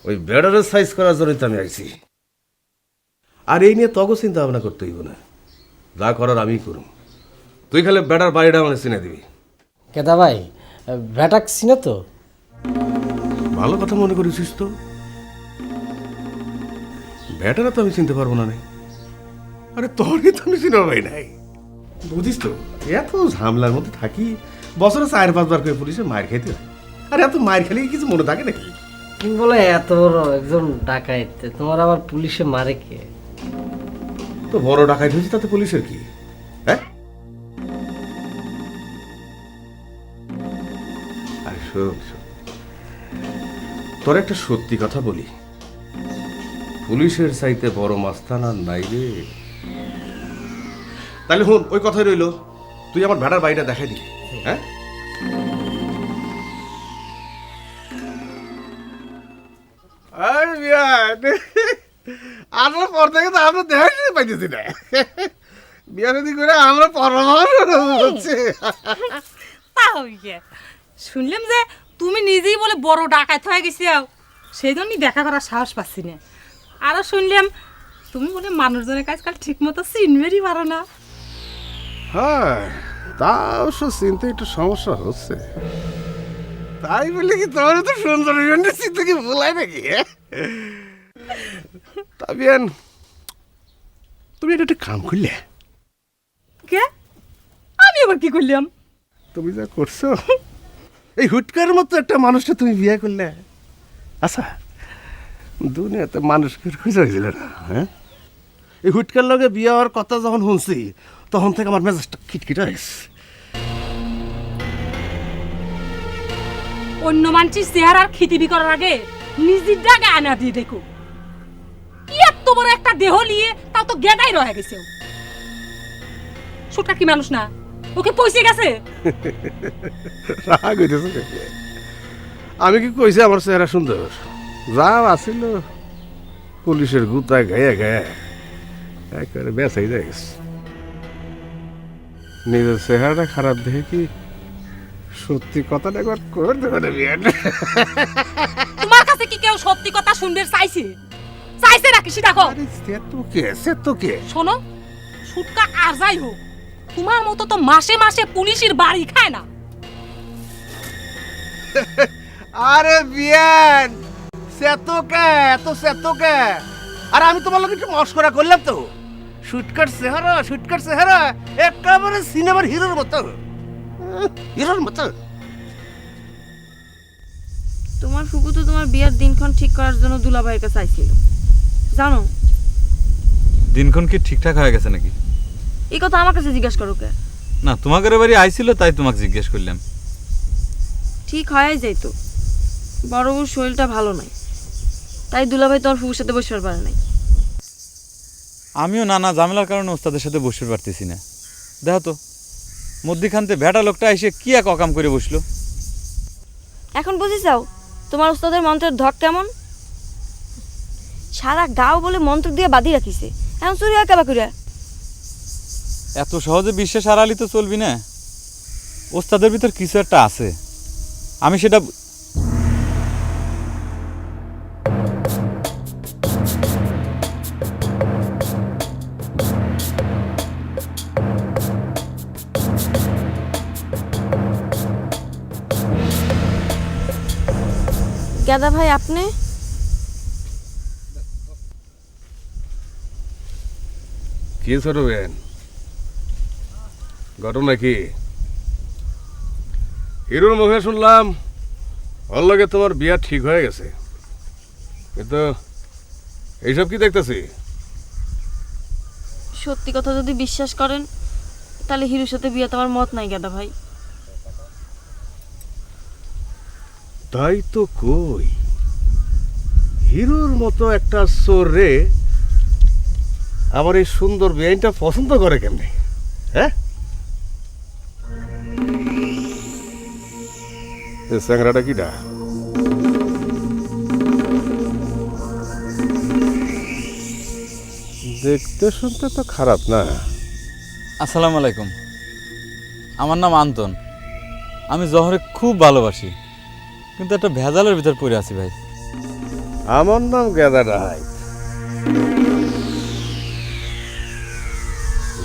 ওই ব্যাটারের সাইজ করার জন্যই তো আমি আইছি। আর এই নিয়ে তগো চিন্তা ভাবনা করতে হইব না, যা করার আমি করুম। তুই খালি ব্যাটার বাড়িটা মানে চিনে দিবি। গেদা ভাই, ব্যাটাক চিনো তো? ভালো কথা মনে করেছিস তো। ব্যাটারা তো আমি চিনতে পারবো না। আরে তোরই তো আমি চিনতে পাই নাই, বুঝিস তো। এত ঝামেলার মধ্যে থাকি, বছরে 4-5 বার করে পুলিশে মার খেতে হয়। আর এত মার খেলে কিছু মনে থাকে নাকি? তুমি বলে এত বড় একজন ডাকাইত, তোমার আবার পুলিশে মারে কে? তো বড় ডাকাইত হয়েছে, তাতে পুলিশের কি? হ্যাঁ, আরে শোন, তোর একটা সত্যি কথা বলি, পুলিশের চাইতে বড় মাস্তান আর নাই রে। তাহলে হুন, ওই কথাই রইল, তুই আমার ভেড়ার বাড়িটা দেখাই দিবি। হ্যাঁ, আমরা পর থেকে তো আমরা দেখাই পাইতেছি না। বিয়া যদি করে আমরা পরামর্শ হচ্ছে। তা হই গে, শুনলাম যে তুমি নিজেই বলে বড় ডাকাত হয়ে গেছি, সেই জন্যই দেখা করার সাহস পাচ্ছি না। আরো শুনলাম তুমি বলে মানুষজনের কাজকাল ঠিক মতো চিনবেরই পারো না। হ্যাঁ, তা অবশ্য চিন্তা একটু সমস্যা হচ্ছে। তাই বলে কি তোমার তো সুন্দর চিন্তা কি ভুলাই নাকি? তা বিয়ান, তুমি এটা একটা কাম করলে। কে? আমি আবার কি করলাম? তুমি যা করছো, এই হুটকার মতো একটা মানুষটা তুমি বিয়ে করলে। আচ্ছা, দুনিয়াতে মানুষকে খুঁজে হয়েছিল না? হ্যাঁ, এই হুটকার লগে বিয়ে হওয়ার কথা যখন শুনছি তখন থেকে আমার মেজাজটা খিটখিটা হয়েছে। অন্য মানুষের চেহারার খিতিবি করার আগে নিজের ডাকে আনা দিয়ে দেখো। কি এত বড় একটা দেহ নিয়ে তাও তো গেদাই রয়ে গেছে। ছোটটা কি মানুষ না? ওকে পয়সে গেছে। রাগ হইতেছে। আমি কি কইছি আমার চেহারা সুন্দর? যা আসিল পুলিশের গুতায় গায়ে গায়ে একেবারে বেসাই যায় গেছে। নিজের চেহারাটা খারাপ দেখে কি সত্যি কথাটা একবার করতে পারে বিয়ান? তোমার কাছে কি কেউ সত্যি কথা শুনবে চাইছে? চাইছে নাকি সেটা কও। সে তো কে? শোনো, সুটকা আর যাই হোক, তোমার মতো তো মাসে মাসে পুলিশের বাড়ি খায় না। আরে বিয়ান, সে তো কে? এত সে তো কে? আর আমি তোমার লোক একটু মস্করা করলাম তো। শুটকার চেহারা একেবারে সিনেমার হিরোর মতো। হিরোর মতো। তোমার ফুপু তো তোমার বিয়ের দিনক্ষণ ঠিক করার জন্য দুলাভাইয়ের কাছে আইছিল, জানো? দিনক্ষণ কি ঠিকঠাক হয়ে গেছে নাকি? এই কথা আমার কাছে জিজ্ঞাসা করো কে? না, তোমাদের বাড়ি আইছিল তাই তোমাকে জিজ্ঞেস করলাম। ঠিক হয়ে যাইতো, বড় বউর শরীরটা ভালো নাই, তাই দুলাভাই তোমার ফুপুর সাথে বসতে পারে নাই। আমিও নানা ঝামেলার কারণে ওস্তাদের সাথে বসতে পারতেছি না। দেখো তো, মধ্যিখানতে ভেটা লোকটা এসে কি এক অকাম করে বসলো। এখন বুঝিসাও তোমার ওস্তাদের মন্ত্রের ধক কেমন? সারা গাঁও বলে মন্ত্র দিয়ে বাঁধি রাখিছে, এখন চুরি হয় কেবা করিয়া? এত সহজে বিশ্বাস হারালি তো চলবি না। ওস্তাদের ভিতর কিছু একটা আছে, আমি সেটা গেদা ভাই, আপনি কি ছোট বেন, ঘটনা কি? হিরোর মুখে শুনলাম ওর লগে তোমার বিয়া ঠিক হয়ে গেছে, কিন্তু এইসব কি দেখতেছি? সত্যি কথা যদি বিশ্বাস করেন তাহলে হিরোর সাথে বিয়েতে আমার মত নাই গেদা ভাই। তাই তো কই, হিরোর মতো একটা চোর রে আবার এই সুন্দর বেআইনটা পছন্দ করে কেমনে? হ্যাঁ, স্যাংরাটা কিটা? দেখতে শুনতে তো খারাপ না। আসসালামু আলাইকুম, আমার নাম আন্তন। আমি জহরে খুব ভালোবাসি, কিন্তু একটা ভেজালের ভিতর পড়ে আছি ভাই। আমার নাম গেদা রায়।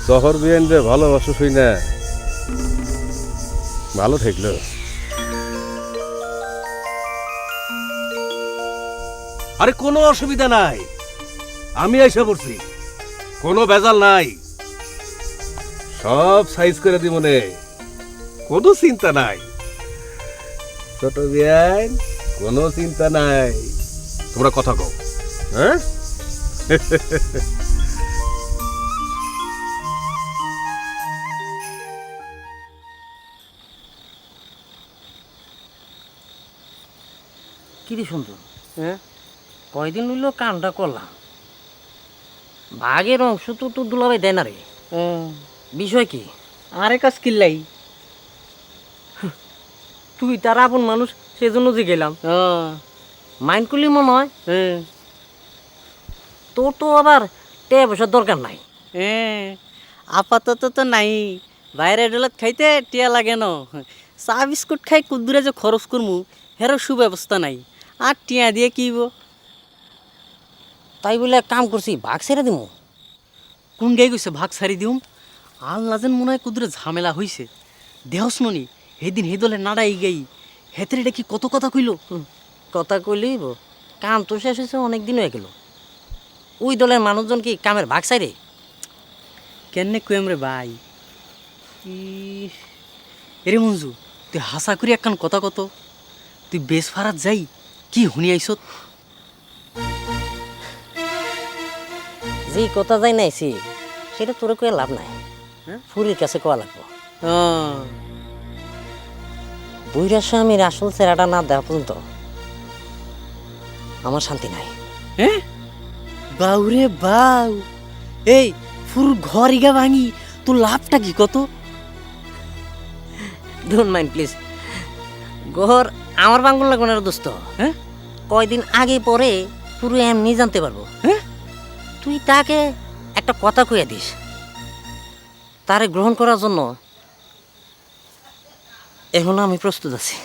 জহর বিয়ান রে ভালোবাসো শুই না, ভালো ঠেকলো। আরে কোনো অসুবিধা নাই, আমি এসে পড়ছি, কোনো ভেজাল নাই, সব সাইজ করে দিব মনে, কোনো চিন্তা নাই। ছোট বিয়ান, কোনো চিন্তা নাই, তোমরা কথা কও। হ্যাঁ, কি রে সুন্দর? হ্যাঁ, কয়দিন হইল কামটা করলাম, ভাগের অংশ তো তোর দুলাভাই দেয় না রে। বিষয় কি? আরে কাজ কিল্লাই, তুই তার আপন মানুষ, সেজন্য যে গেলাম। মাইন্ড করলি মনে হয়। তোর তো আবার টাকা পয়সার দরকার নাই। আপাতত তো নাই, বাইরে ডলাত খাইতে টিয়া লাগে ন, চা বিস্কুট খাই কুদ্দুরে যে খরচ করমু হেরও সুব্যবস্থা নাই, আর টিয়া দিয়ে কিব? তাই বলে কাম করছি, ভাগ ছেড়ে দিমু? কোন গাই গেছে ভাগ সারি দিউম? আল্লাহ যেন মনে হয় কুদরে ঝামেলা হইছে দেহস ননি হেদিন হে দলে নাড়াই গাই হেতের এটা কি কত কথা কইল কথা কইলেই কাম তো শেষ হয়েছে অনেক দিন হয়ে গেল ওই দলের মানুষজন কি কামের ভাগ চাই রে কেনে কইম রে ভাই এরে মঞ্জু তুই হাসা করি একখান কথা কত তুই বেশ ফারাত যাই কি শুনি আইসত যে কথা যাই নাইছি সেটা তোরে কয়ে লাভ নাই ফুরির কাছে কোয়া লাগবো বুইরা স্বামীর আসল চেহারাটা না দেওয়া পর্যন্ত আমার শান্তি নাই হ্যাঁ বাউরে বাউ এই ফুর ঘর ইগা ভাঙি তোর লাভটা কি কত ডোন্ট মাইন্ড প্লিজ ঘর আমার বাঙ্গুল লাগবে না দোস্ত হ্যাঁ কয়দিন আগে পরে পুরো এমনি জানতে পারবো হ্যাঁ তুই তাকে একটা কথা কইয়া দিস তারে গ্রহণ করার জন্য এখন আমি প্রস্তুত আছি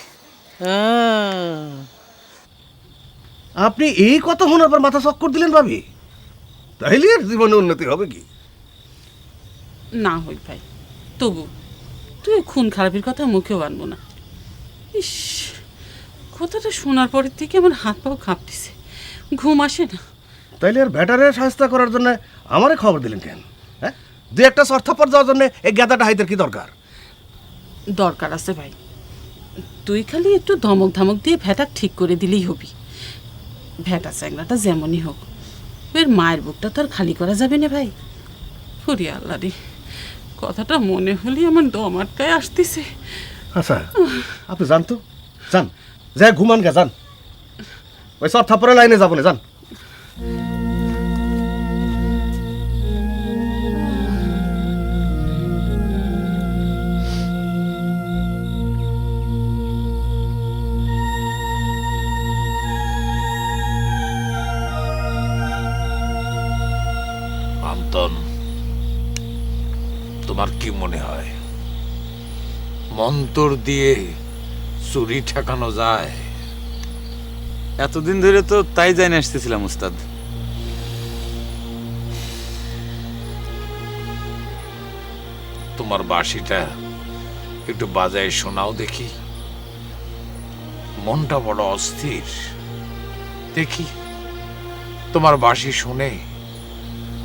আপনি এই কথা শোনার পর মাথা চক্কর দিলেন ভাবি তাইলে আর জীবনে উন্নতি হবে কি না হই ভাই তবু তুই খুন খারাপের কথা মুখেও আনবো না ইস কথাটা শোনার পরের থেকে আমার হাত পাও কাঁপতেছে ঘুম আসে না তাইলে আর ব্যাটারে সাহায্য করার জন্য আমারে খবর দিলেন কেন হ্যাঁ যে একটা সর্থাপর যাওয়ার জন্য এই গাদাটা হাইতের কি দরকার দরকার আছে ভাই তুই খালি একটু ধমক ধমক দিয়ে ভেটা ঠিক করে দিলেই হবি ভেটা চ্যাংরাটা যেমনই হোক এর মায়ের বুকটা তো আর খালি করা যাবে না ভাই ফুরি আল্লাহ রে কথাটা মনে হলেই আমার দম আটকায় আসতেছে আচ্ছা আপনি যান তো যান যাই ঘুমান গে যান ওই সর্থাপরের লাইনে যাবো না যান আন্তন তোমার কি মনে হয় মন্তর দিয়ে চুরি ঠেকানো যায় এতদিন ধরে তো তাই জানি আসতেছিলাম উস্তাদ তোমার বাঁশিটা একটু বাজায় শোনাও দেখি মনটা বড় অস্থির দেখি তোমার বাঁশি শুনে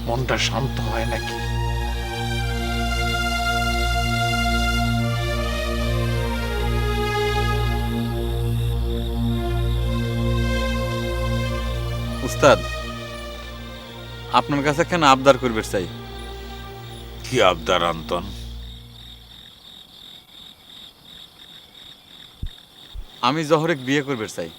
মনটা শান্ত হয় নাকি উস্তাদ আপনার কাছে কেন আবদার করবে চাই কি আবদার আন্তন আমি জহরেক বিয়ে করবে চাই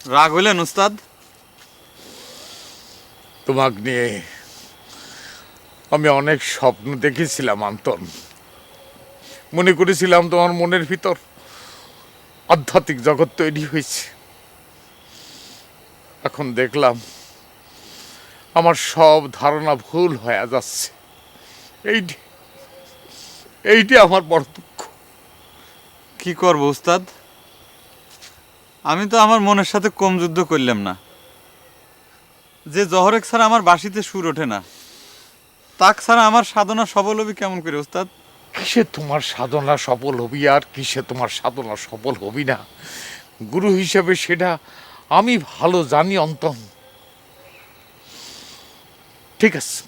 রাগ হইলেন উস্তাদ তোমাকে নিয়ে আমি অনেক স্বপ্ন দেখেছিলাম আন্তন মনে করেছিলাম তোমার মনের ভিতর আধ্যাত্মিক জগৎ তৈরি হয়েছে এখন দেখলাম আমার সব ধারণা ভুল হয়ে যাচ্ছে এইটি আমার বড় দুঃখ কি করবো উস্তাদ আমি তো আমার মনের সাথে কম যুদ্ধ করলাম না যে জহরেক ছাড়া আমার বাঁশিতে সুর ওঠে না তাক ছাড়া আমার সাধনা সফল হবি কেমন করে উস্তাদ কিসে তোমার সাধনা সফল হবি আর কিসে তোমার সাধনা সফল হবি না গুরু হিসেবে সেটা আমি ভালো জানি অন্তম ঠিক আছে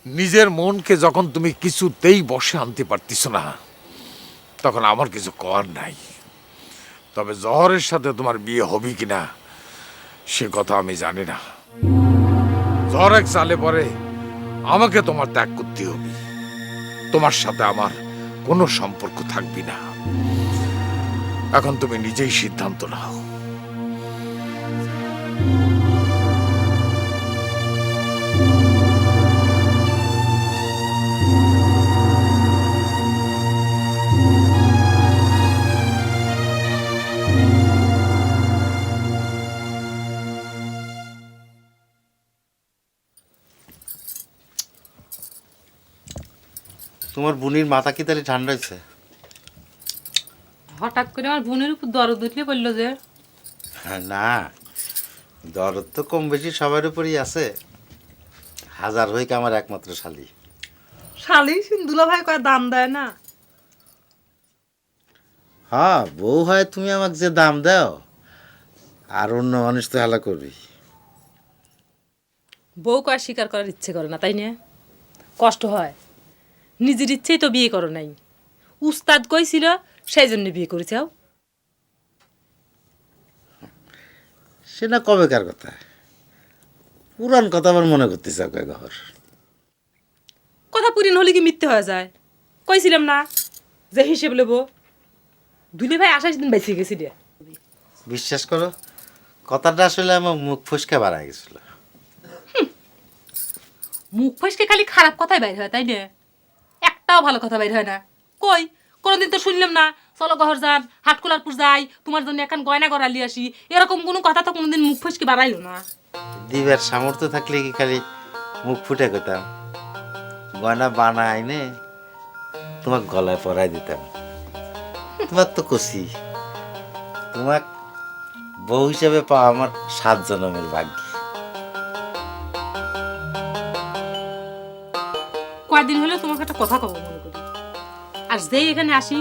নিজের মনকে যখন তুমি কিছুতেই বসে আনতে পারতিস না তখন আমার কিছু করার নাই তবে জহরের সাথে তোমার বিয়ে হবে কিনা সে কথা আমি জানি না জহর এক সালে পরে আমাকে তোমার ত্যাগ করতে হবে তোমার সাথে আমার কোনো সম্পর্ক থাকবি না এখন তুমি নিজেই সিদ্ধান্ত নাও তোমার বুনির মাথা কি তাহলে ঠান্ডা হয়েছে? হঠাৎ করে আমার বোনের উপর দরদ উঠলে বললো যে না, দরদ তো কম বেশি সবার উপরই আছে। হাজার হইকে আমার একমাত্র শালি। শালি সিন্দুলা ভাই কয় দাম দেয় না। হ্যাঁ, বউ হয় তুমি আমাকে যে দাম দাও, আর অন্য মানুষ তো হেলা করবি। বউ কয় স্বীকার করার ইচ্ছে করে না, তাই না? কষ্ট হয়। নিজের ইচ্ছেই তো বিয়ে করো নাই, উস্তাদ কইছিল সেই জন্য বিয়ে করেছাও। সে না কবেকার কথা, পুরান কথা আবার মনে করতেছে ঘর। কথা পুরিন হলে কি মিথ্যে হয়ে যায়? কইছিলাম না যে হিসেব নেবো। দুলে ভাই 28 দিন বেঁচে গেছি রে। বিশ্বাস করো, কথাটা আসলে আমার মুখ ফসকে বাড়া গেছিল। মুখ ফসকে খালি খারাপ কথাই বাইর হয়, তাই না? একটাও ভালো কথা বাইর হয় না। কই কোনোদিন তো শুনলাম না চলো গহর যান, হাটকোলারপুর যাই, তোমার জন্য এখন গয়না গড়ালি আসি, এরকম কোনো কথা তো কোনোদিন মুখ ফসকে বাড়াইলো না। দিবার সামর্থ্য থাকলে কি খালি মুখ ফুটে করতাম? গয়না বানাই নে তোমার গলায় পরাই দিতাম। তোমার তো কষি, তোমার বউ হিসেবে পাওয়া আমার 7 জন্মের ভাগ্য। কয়েকদিন হলে তোমাকে একটা কথা কব মনে করি, আর যেই এখানে আসি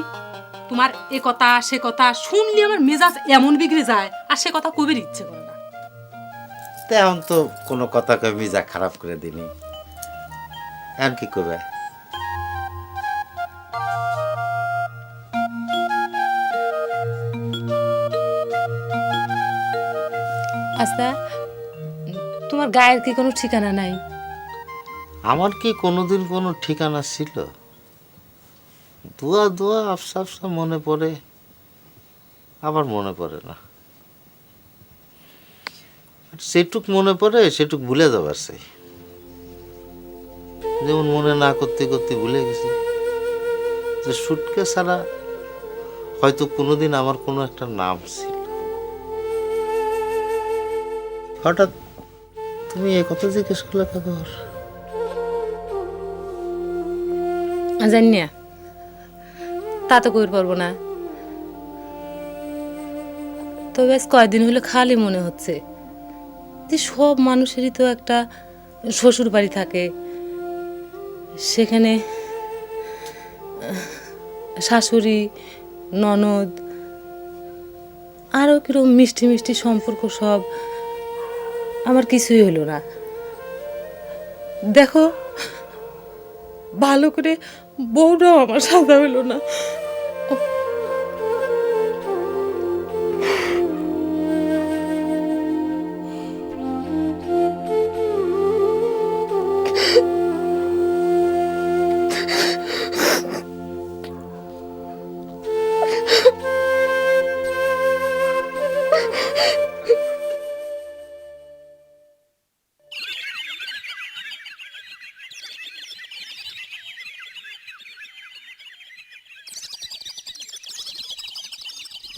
তোমার এ কথা সে কথা শুনলে আমার মেজাজ এমন বিগড়ে যায়, আর সে কথা কবির ইচ্ছে করে না। তেমন তো কোনো কথা কয়ে মিজা খারাপ করে দিনি, এখন কি করবে? আচ্ছা, তোমার গায়ের কি কোনো ঠিকানা নাই? আমার কি কোনোদিন কোনো ঠিকানা ছিল? দোয়া দোয়া আফসা আফসা মনে পড়ে, আবার মনে পড়ে না। সেটুক মনে পড়ে সেটুক ভুলে যাবার চাই। যেমন মনে না করতে করতে ভুলে গেছি যে সুটকে ছাড়া হয়তো কোনোদিন আমার কোনো একটা নাম ছিল। হঠাৎ তুমি এ কথা জিজ্ঞেস করলে খবর? জানি না, তা তো কইর পারবো না। তবে আজ কয়েকদিন হলে খালি মনে হচ্ছে যে সব মানুষেরই তো একটা শ্বশুর বাড়ি থাকে, সেখানে শাশুড়ি ননদ আরও কিরকম মিষ্টি মিষ্টি সম্পর্ক, সব আমার কিছুই হলো না। দেখো ভালো করে বউটাও আমার সাদা হলো না।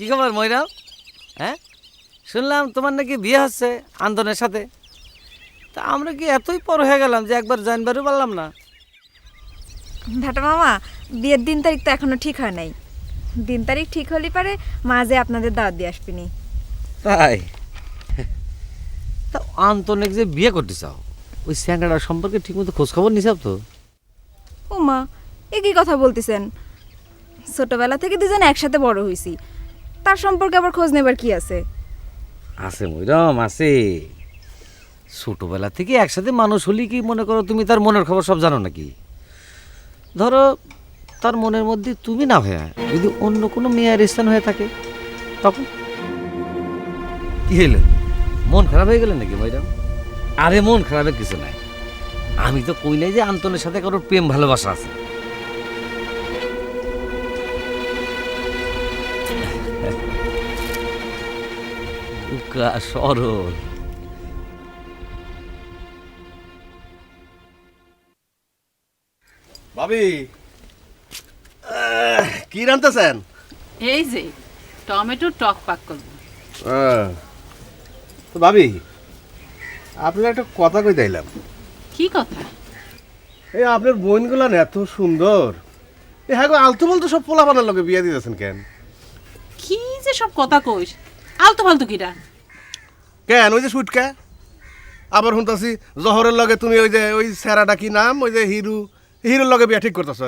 কি খবর ময়রাম? হ্যাঁ, শুনলাম তোমার নাকি বিয়ে হচ্ছে আন্দনের সাথে। তা আমরা কি এতই পর হয়ে গেলাম যে একবার জানবারও পারলাম না? ভেটা মামা, বিয়ের দিন তারিখ তো এখনো ঠিক হয় নাই। দিন তারিখ ঠিক হলে পারে মাঝে আপনাদের দাওয়াত দিয়ে আসবিনি। তাই? তা আন্তনিক যে বিয়ে করতে চাও, ওই স্যাংরাটার সম্পর্কে ঠিকমতো খোঁজ খবর নিছাও তো? ও মা, এ কি কথা বলতেছেন? ছোটবেলা থেকে দুজন একসাথে বড় হয়েছি, তার সম্পর্কে আবার খোঁজ নেবার কি আছে? আছে ময়রাম, আছে। ছোটবেলা থেকে একসাথে মানুষ হলি কি মনে করো তুমি তার মনের খবর সব জানো নাকি? ধরো তার মনের মধ্যে তুমি না হয়ে যদি অন্য কোনো মেয়ের স্থান হয়ে থাকে, তখন কি হইল? মন খারাপ হয়ে গেল নাকি ময়রাম? আরে মন খারাপের কিছু নাই। আমি তো কইলাই যে আন্তনের সাথে কারোর প্রেম ভালোবাসা আছে। সরল ভাবি, কি রান্তেছেন? এই যে টমেটো টক পাক করবো। তো ভাবি, আপনার একটা কথা কই দিলাম। কি কথা? এই আপনার বোনগুলা এত সুন্দর, হ্যাঁ গো, আলতু বলতো সব পোলাপানের লগে বিয়ে দিতেছেন কেন? কি যে সব কথা কইস, আলতু ফালতু কিরা? কেন ওই যে সুটকা, আবার শুনতাছি জহরের লগে তুমি ওই যে ওই স্যারাটা কি নাম, ওই যে হিরুর লগে বিয়ে ঠিক করতেছ।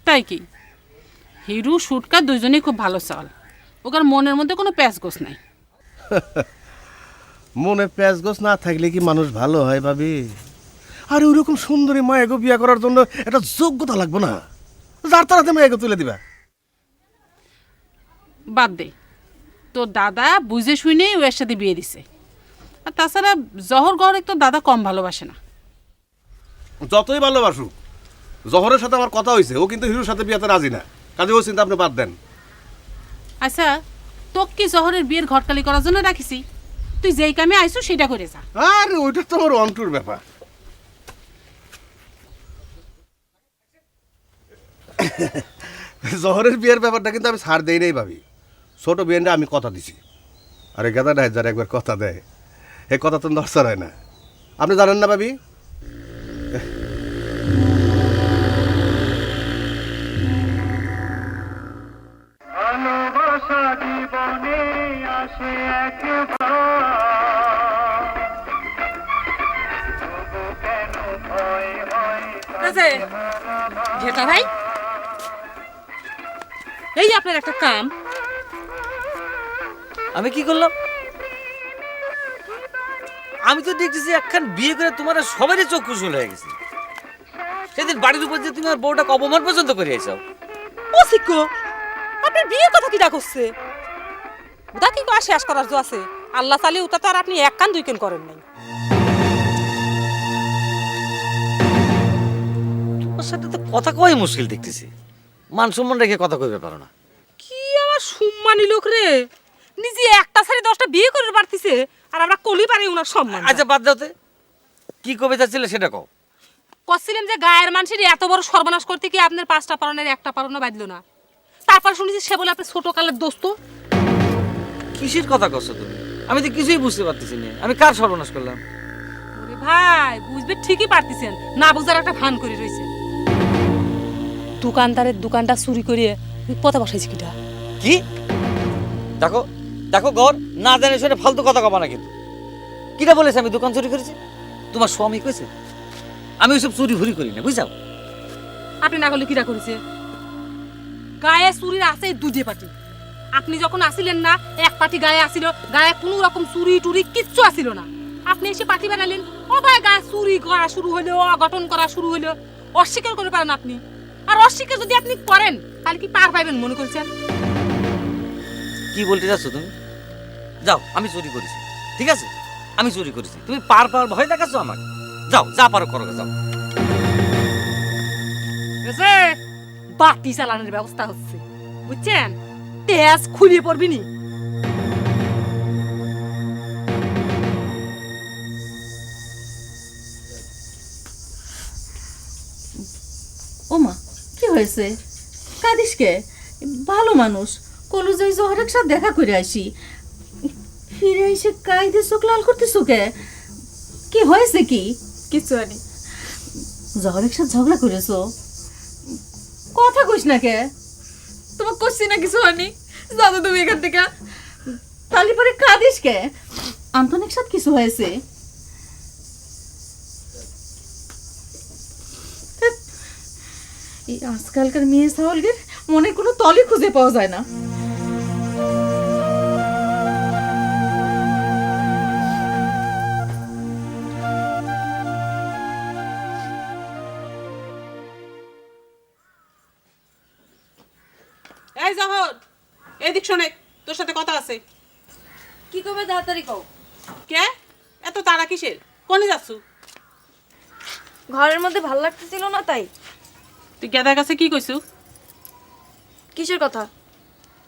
তাই কি? হিরু শুটকা দুজনেই খুব ভালো চাল, ওকার মনের মধ্যে কোনো প্যাঁচ গোছ নাই। মনে প্যাঁচ গোছ না থাকলে কি মানুষ ভালো হয় ভাবি? আরে ওইরকম সুন্দরী মায়াগো বিয়ে করার জন্য একটা যোগ্যতা লাগবে না? যার তারাতে মায়াগো তুলে দিবা। বাদ দে, তোর দাদা বুঝে শুনেই ওর সাথে বিয়ে দিছে। আর তাছাড়া জহর গহরে তোর দাদা কম ভালোবাসে না। যতই ভালোবাসুক, জহরের সাথে আমার কথা হয়েছে, ও কিন্তু হিরুর সাথে বিয়েতে রাজি না। কাজে ও চিন্তা আপনি বাদ দেন। আচ্ছা, তোকে কি জহরের বিয়ের ঘটকালি করার জন্য রাখিছি? তুই যেই কামে আইসু সেটা করে যা। আরে ওইটা তো আমার অন্টুর ব্যাপার। জহরের বিয়ের ব্যাপারটা কিন্তু আমি ছাড় দেই নাই ভাবি। ছোট বিয়েটা আমি কথা দিছি। আরে গাদা নাই, যারা একবার কথা দেয় এই কথা তো দরকার হয় না। আপনি জানেন না ভাবি? ঘেটা ভাই, এই আপনার একটা কাম। আমি কি করলাম? আমি তো দেখতেছি একখান বিয়ে করে তোমার সবারই চোখ কুশল হয়ে গেছে। সেদিন বাড়ির উপর যে তুমি আর বউটাকে অপমান পর্যন্ত করে এসেও। ও শিখো, আপনার বিয়ের কথা কিটা করছে? ওটা কি করা শেষ করার জো আছে? আল্লাহ চালিয়ে ওটা তো আর আপনি এক কান দুই কান করেন নাই। তোমার সাথে তো কথা কই মুশকিল দেখতেছি। মান সম্মান রেখে কথা কইবে পারো না। কি আমার সম্মানী লোক রে, নিজে একটা সারি 10টা বিয়ে করে পারতিছে, আর আমরা কলি পারি ওনার সম্মান। আচ্ছা বাদ দাওতে, কি কবিতা ছিল সেটা কও। কছিলাম যে গায়ের মানুষের এত বড় সর্বনাশ করতে কি আপনার 5টা পারনের একটা পারনও বাঁধলো না। তারপর শুনেছি সে বলে আপনার ছোট কালের দোস্ত। কিসের কথা কছো তুমি? আমি তো কিছুই বুঝতে পারতেছি না। আমি কার সর্বনাশ করলাম? ওরে ভাই, বুঝবে ঠিকই পারতেছেন না, বুঝার একটা ভান করে রয়েছে। দোকানদারের দোকানটা চুরি করিয়ে পথে বসাইছি কিটা। কি? দেখো দেখো ঘর না জানে শুনে ফালতু কথা কবা না কিন্তু। কিটা বলেছে আমি দোকান চুরি করেছি? তোমার স্বামী কইছে? আমি ওইসব চুরি ভুরি করি না, বুঝাও। আপনি না করলে কিরা করেছে? গায়ে চুরির আছে 2 পাটি। আপনি যখন আসিলেন না, এক পাটি গায়ে আসিল, গায়ে কোনো রকম চুরি টুরি কিচ্ছু আসিল না। আপনি এসে পাটি বানালেন, ও ভাই গায়ে চুরি করা শুরু হলো, অঘটন করা শুরু হলো। অস্বীকার করে পারেন আপনি? আর অস্বীকার যদি আপনি করেন তাহলে কি পার পাইবেন মনে করছেন? কি বলতে যাচ্ছ তুমি? যাও, আমি চুরি করেছি, ঠিক আছে? আমি চুরি করেছি, তুমি পার পাওয়ার ভয় দেখাচ্ছ আমাকে? যাও, যা পারো করো, যাও। বাতি চালানোর ব্যবস্থা হচ্ছে, বুঝছেন? তেজ খুলিয়ে পড়বি নি। ওমা, কি হয়েছে? কাঁদিস কে? ভালো মানুষ, কলু যাই জহরের সাথে দেখা করে আসি, ফিরে এসে কাইদে চোখ লাল করতেছো কে? কি হয়েছে? কি কিছু আনি। জহরের সাথে ঝগড়া করেছো? কথা কইস না কে? তোমার করছি না কিছু আনি, যাও তুমি এখান থেকে। তালি পরে কাঁদিস কে? আন্তনিক সাথে কিছু হয়েছে? এই আজকালকার মেয়ে ছাওয়ালদের মনে কোনো তলি খুঁজে পাওয়া যায় না। এই জহর, এদিক শোনে, তোর সাথে কথা আছে। কি করবে তাড়াতাড়ি কও। কে এত তাড়া কিসের? কোনে যাচ্ছু? ঘরের মধ্যে ভাল লাগতেছিল না তাই। তুই গেদার কাছে কি কইছু? কিসের কথা?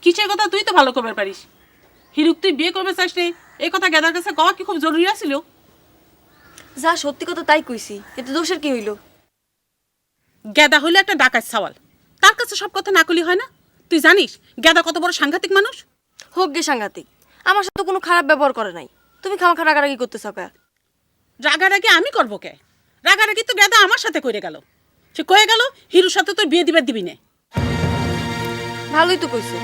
কিসের কথা তুই তো ভালো করবে পারিস। হিরুক তুই বিয়ে করবে চাস রে, এই কথা গেদার কাছে কওয়া কি খুব জরুরি আছিল? যা সত্যি কথা তাই কইছি, এতে দোষের কি হইল? গেদা হইলো একটা ডাকাত ছাওয়াল, তার কাছে সব কথা না কলি হয় না? তুই জানিস গেদা কত বড় সাংঘাতিক মানুষ? হোক গে সাংঘাতিক, আমার সাথে কোনো খারাপ ব্যবহার করে নাই। তুমি খামাখা রাগারাগি করতেছ কে? রাগারাগি আমি করবো কে? রাগারাগি তো গেদা আমার সাথে করে গেল। সে কয়ে গেল হিরুর সাথে তোর বিয়ে দিবার দিবি না। ভালোই তো কইছে।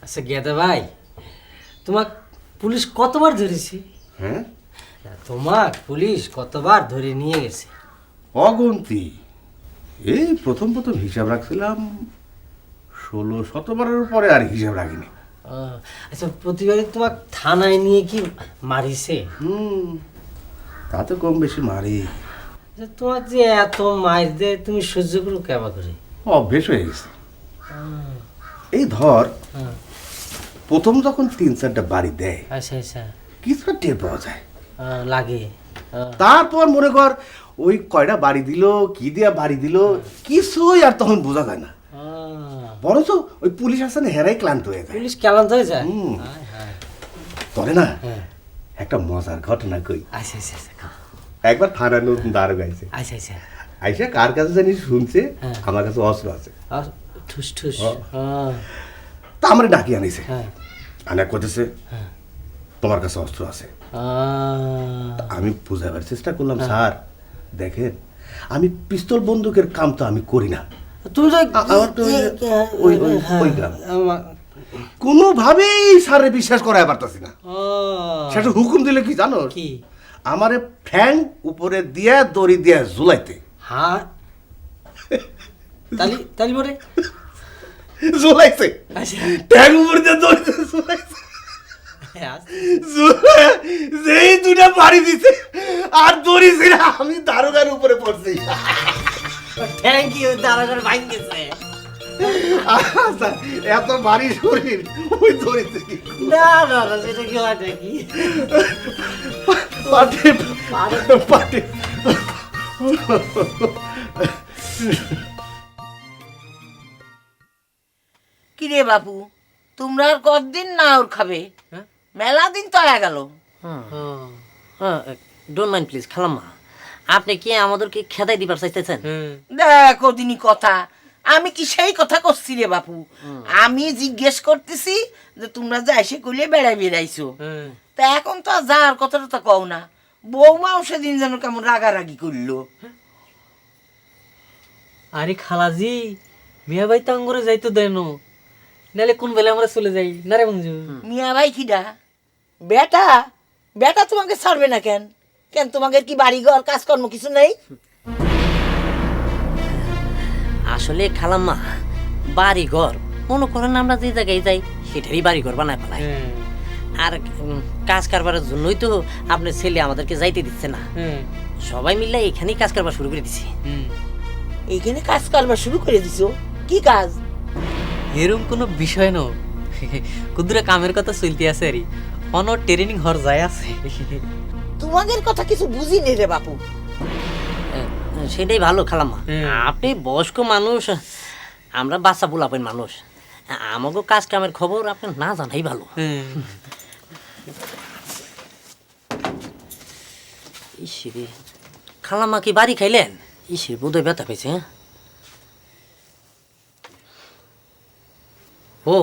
আচ্ছা গেদা ভাই, তোমাক পুলিশ কতবার ধরেছি? হ্যাঁ, তোমাক পুলিশ কতবার ধরে নিয়ে গেছে? অগুন্তি। এই প্রথম প্রথম হিসাব রাখছিলাম, 16-17 বারের পরে আর হিসাব রাখিনি। আচ্ছা প্রতিবারই তোমাক থানায় নিয়ে কি মারিছে? তা তো কম বেশি মারি। তোমার যে এত মার দেয় তুমি সহ্য করো কেবা করে? অভ্যেস হয়ে গেছে। এই ধর প্রথম যখন 3-4টা বাড়ি দেয়, আচ্ছা আচ্ছা, কিছুটা টের পাওয়া যায়, লাগে। তারপর মনে কর ওই কয়টা বাড়ি দিল, কি দিয়া বাড়ি দিল, কিছুই আর তখন বোঝা যায় না। বরঞ্চ ওই পুলিশ আসলে হেরাই ক্লান্ত হয়ে যায়। পুলিশ ক্লান্ত হয়ে যায়? তবে না একটা মজার ঘটনা কই। আচ্ছা আচ্ছা আচ্ছা, একবার থানা নতুন দাঁড় আইছে। আচ্ছা আচ্ছা, আইসা কার কাছে জানি শুনছে আমার কাছে অস্ত্র আছে, ঠুস ঠুস, তা আমার ডাকি আনিছে। আনা করতেছে তোমার কাছে অস্ত্র আছে। আমি বুঝাবার চেষ্টা করলাম, স্যার দেখেন আমি পিস্তল বন্দুকের কাম তো আমি করি না, তুমি কোনোভাবেই স্যারে বিশ্বাস করাই পারতাছি না। সেটা হুকুম দিলে কি জানো, কি আমারে ফ্যাং উপরে দিয়া দড়ি দিয়া ঝুলাইতে। হ্যাঁ, তালি তালি বলে ঝুলাইছে, ফ্যাং উপরে দিয়া দড়ি দিয়া ঝুলাইছে। যেই দুটা বাড়ি দিছে আর দড়ি ছিল, আমি দারোগার উপরে পড়ছি। থ্যাংক ইউ, দারোগার ভাই গেছে। এত ভারী শরীর, ওই দড়িতে না না না, সেটা কি হয় নাকি? পাটে পাটে। কিরে বাপু, তোমরা আর কতদিন না ওর খাবে? মেলা দিন তো আয়া গেল। ডোন্ট মাইন্ড প্লিজ খালাম্মা, আপনি কি আমাদেরকে খেদাই দিবার চাইতেছেন? দেখো দিনই কথা, আমি কি সেই কথা করছি রে বাপু? আমি জিজ্ঞেস করতেছি যে তোমরা যে এসে কইলে বেড়াই বেড়াইছো, তা এখন তো আর যাওয়ার কথাটা তো কও না। বৌমাও সেদিন যেন কেমন রাগারাগি করলো। আরে খালাজি, মিয়া ভাই তো আঙ্গুরে যাইতো দেন, নাহলে কোন বেলা আমরা চলে যাই না রে বন্ধু? মিয়া ভাই কিডা? বেটা? বেটা তোমাকে ছাড়বে না কেন? কেন তোমাকে কি বাড়ি ঘর কাজকর্ম কিছু নেই? আসলে খালাম্মা, বাড়ি ঘর মনে করেন আমরা যে জায়গায় যাই সেটারই বাড়ি ঘর বানায় ফেলায়। আর কাজ কারবারের জন্যই তো আপনার ছেলে আমাদেরকে যাইতে দিচ্ছে না। সবাই মিলে এখানেই কাজ কারবার শুরু করে দিছি। এইখানে কাজ কারবার শুরু করে দিছো? কি কাজ? এরকম কোনো বিষয় না, কুদুরা কামের কথা চলতে আছে আরে, অন ট্রেনিং হর যায় আছে। তোমাদের কথা কিছু বুঝিনি রে বাপু। সেটাই ভালো খালাম্মা, আপনি বয়স্ক মানুষ, আমরা বাচ্চা বুলাপেন মানুষ, আমাকে কাজ কামের খবর আপনার না জানাই ভালো। ইসিরে খালাম্মা কি বাড়ি খাইলেন? ইসির বোধহয় ব্যথা পেয়েছে। হ্যাঁ ও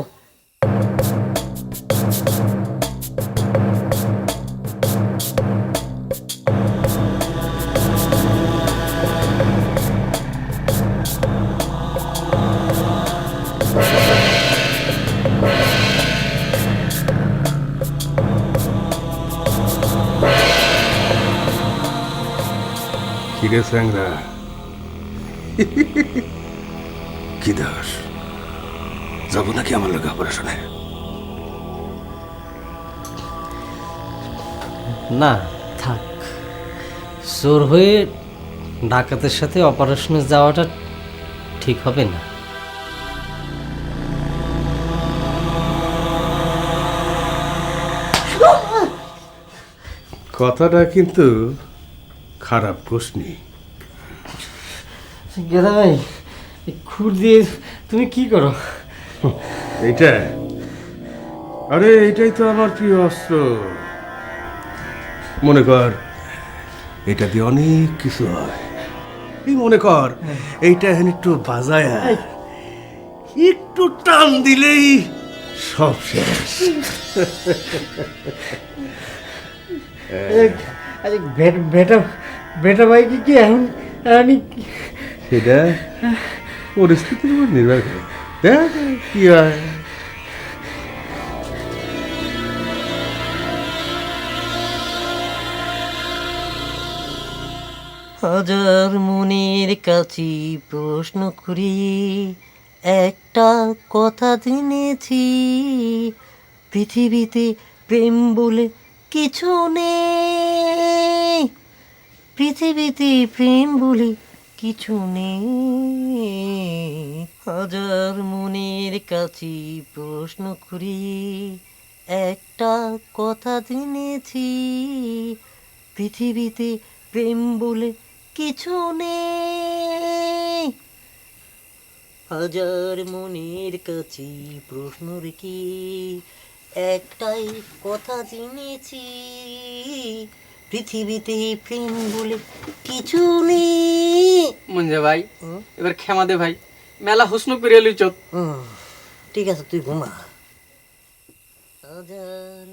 কিরে স্যাংরা, কি দাস যাবো নাকি আমার লোক অপারেশনে? না থাক, চোর হয়ে ডাকাতের সাথে অপারেশনে যাওয়াটা ঠিক হবে না। কথাটা কিন্তু খারাপ প্রশ্নই। গেদা ভাই, খুর দিয়ে তুমি কি করো? এইটা? আরে এইটাই তো আমার প্রিয় অস্ত্র। মনে কর এটা দিয়ে অনেক কিছু হয়। এই মনে কর এইটা এখন একটু বাজায়, একটু টান দিলেই সব শেষ। বেটা বেটা ভাই কি এখন সেটা পরিস্থিতির উপর নির্ভর করে দেখ কি হয়। হাজার মনের কাছে প্রশ্ন করি, একটা কথা জেনেছি, পৃথিবীতে প্রেম বলে কিছু নেই, পৃথিবীতে প্রেম বলে কিছু নেই। হাজার মনের কাছে প্রশ্ন করি, একটা কথা জেনেছি, পৃথিবীতে প্রেম বলে কিছু নেই। হাজার মনের কাছে প্রশ্ন রেখে একটাই কথা জেনেছি, পৃথিবীতে প্রেম বলে কিছু নেই। মুঞ্জা ভাই এবার ক্ষমা দে ভাই, মেলা হুসনু করে লইছ। ঠিক আছে তুই ঘুমা। হাজার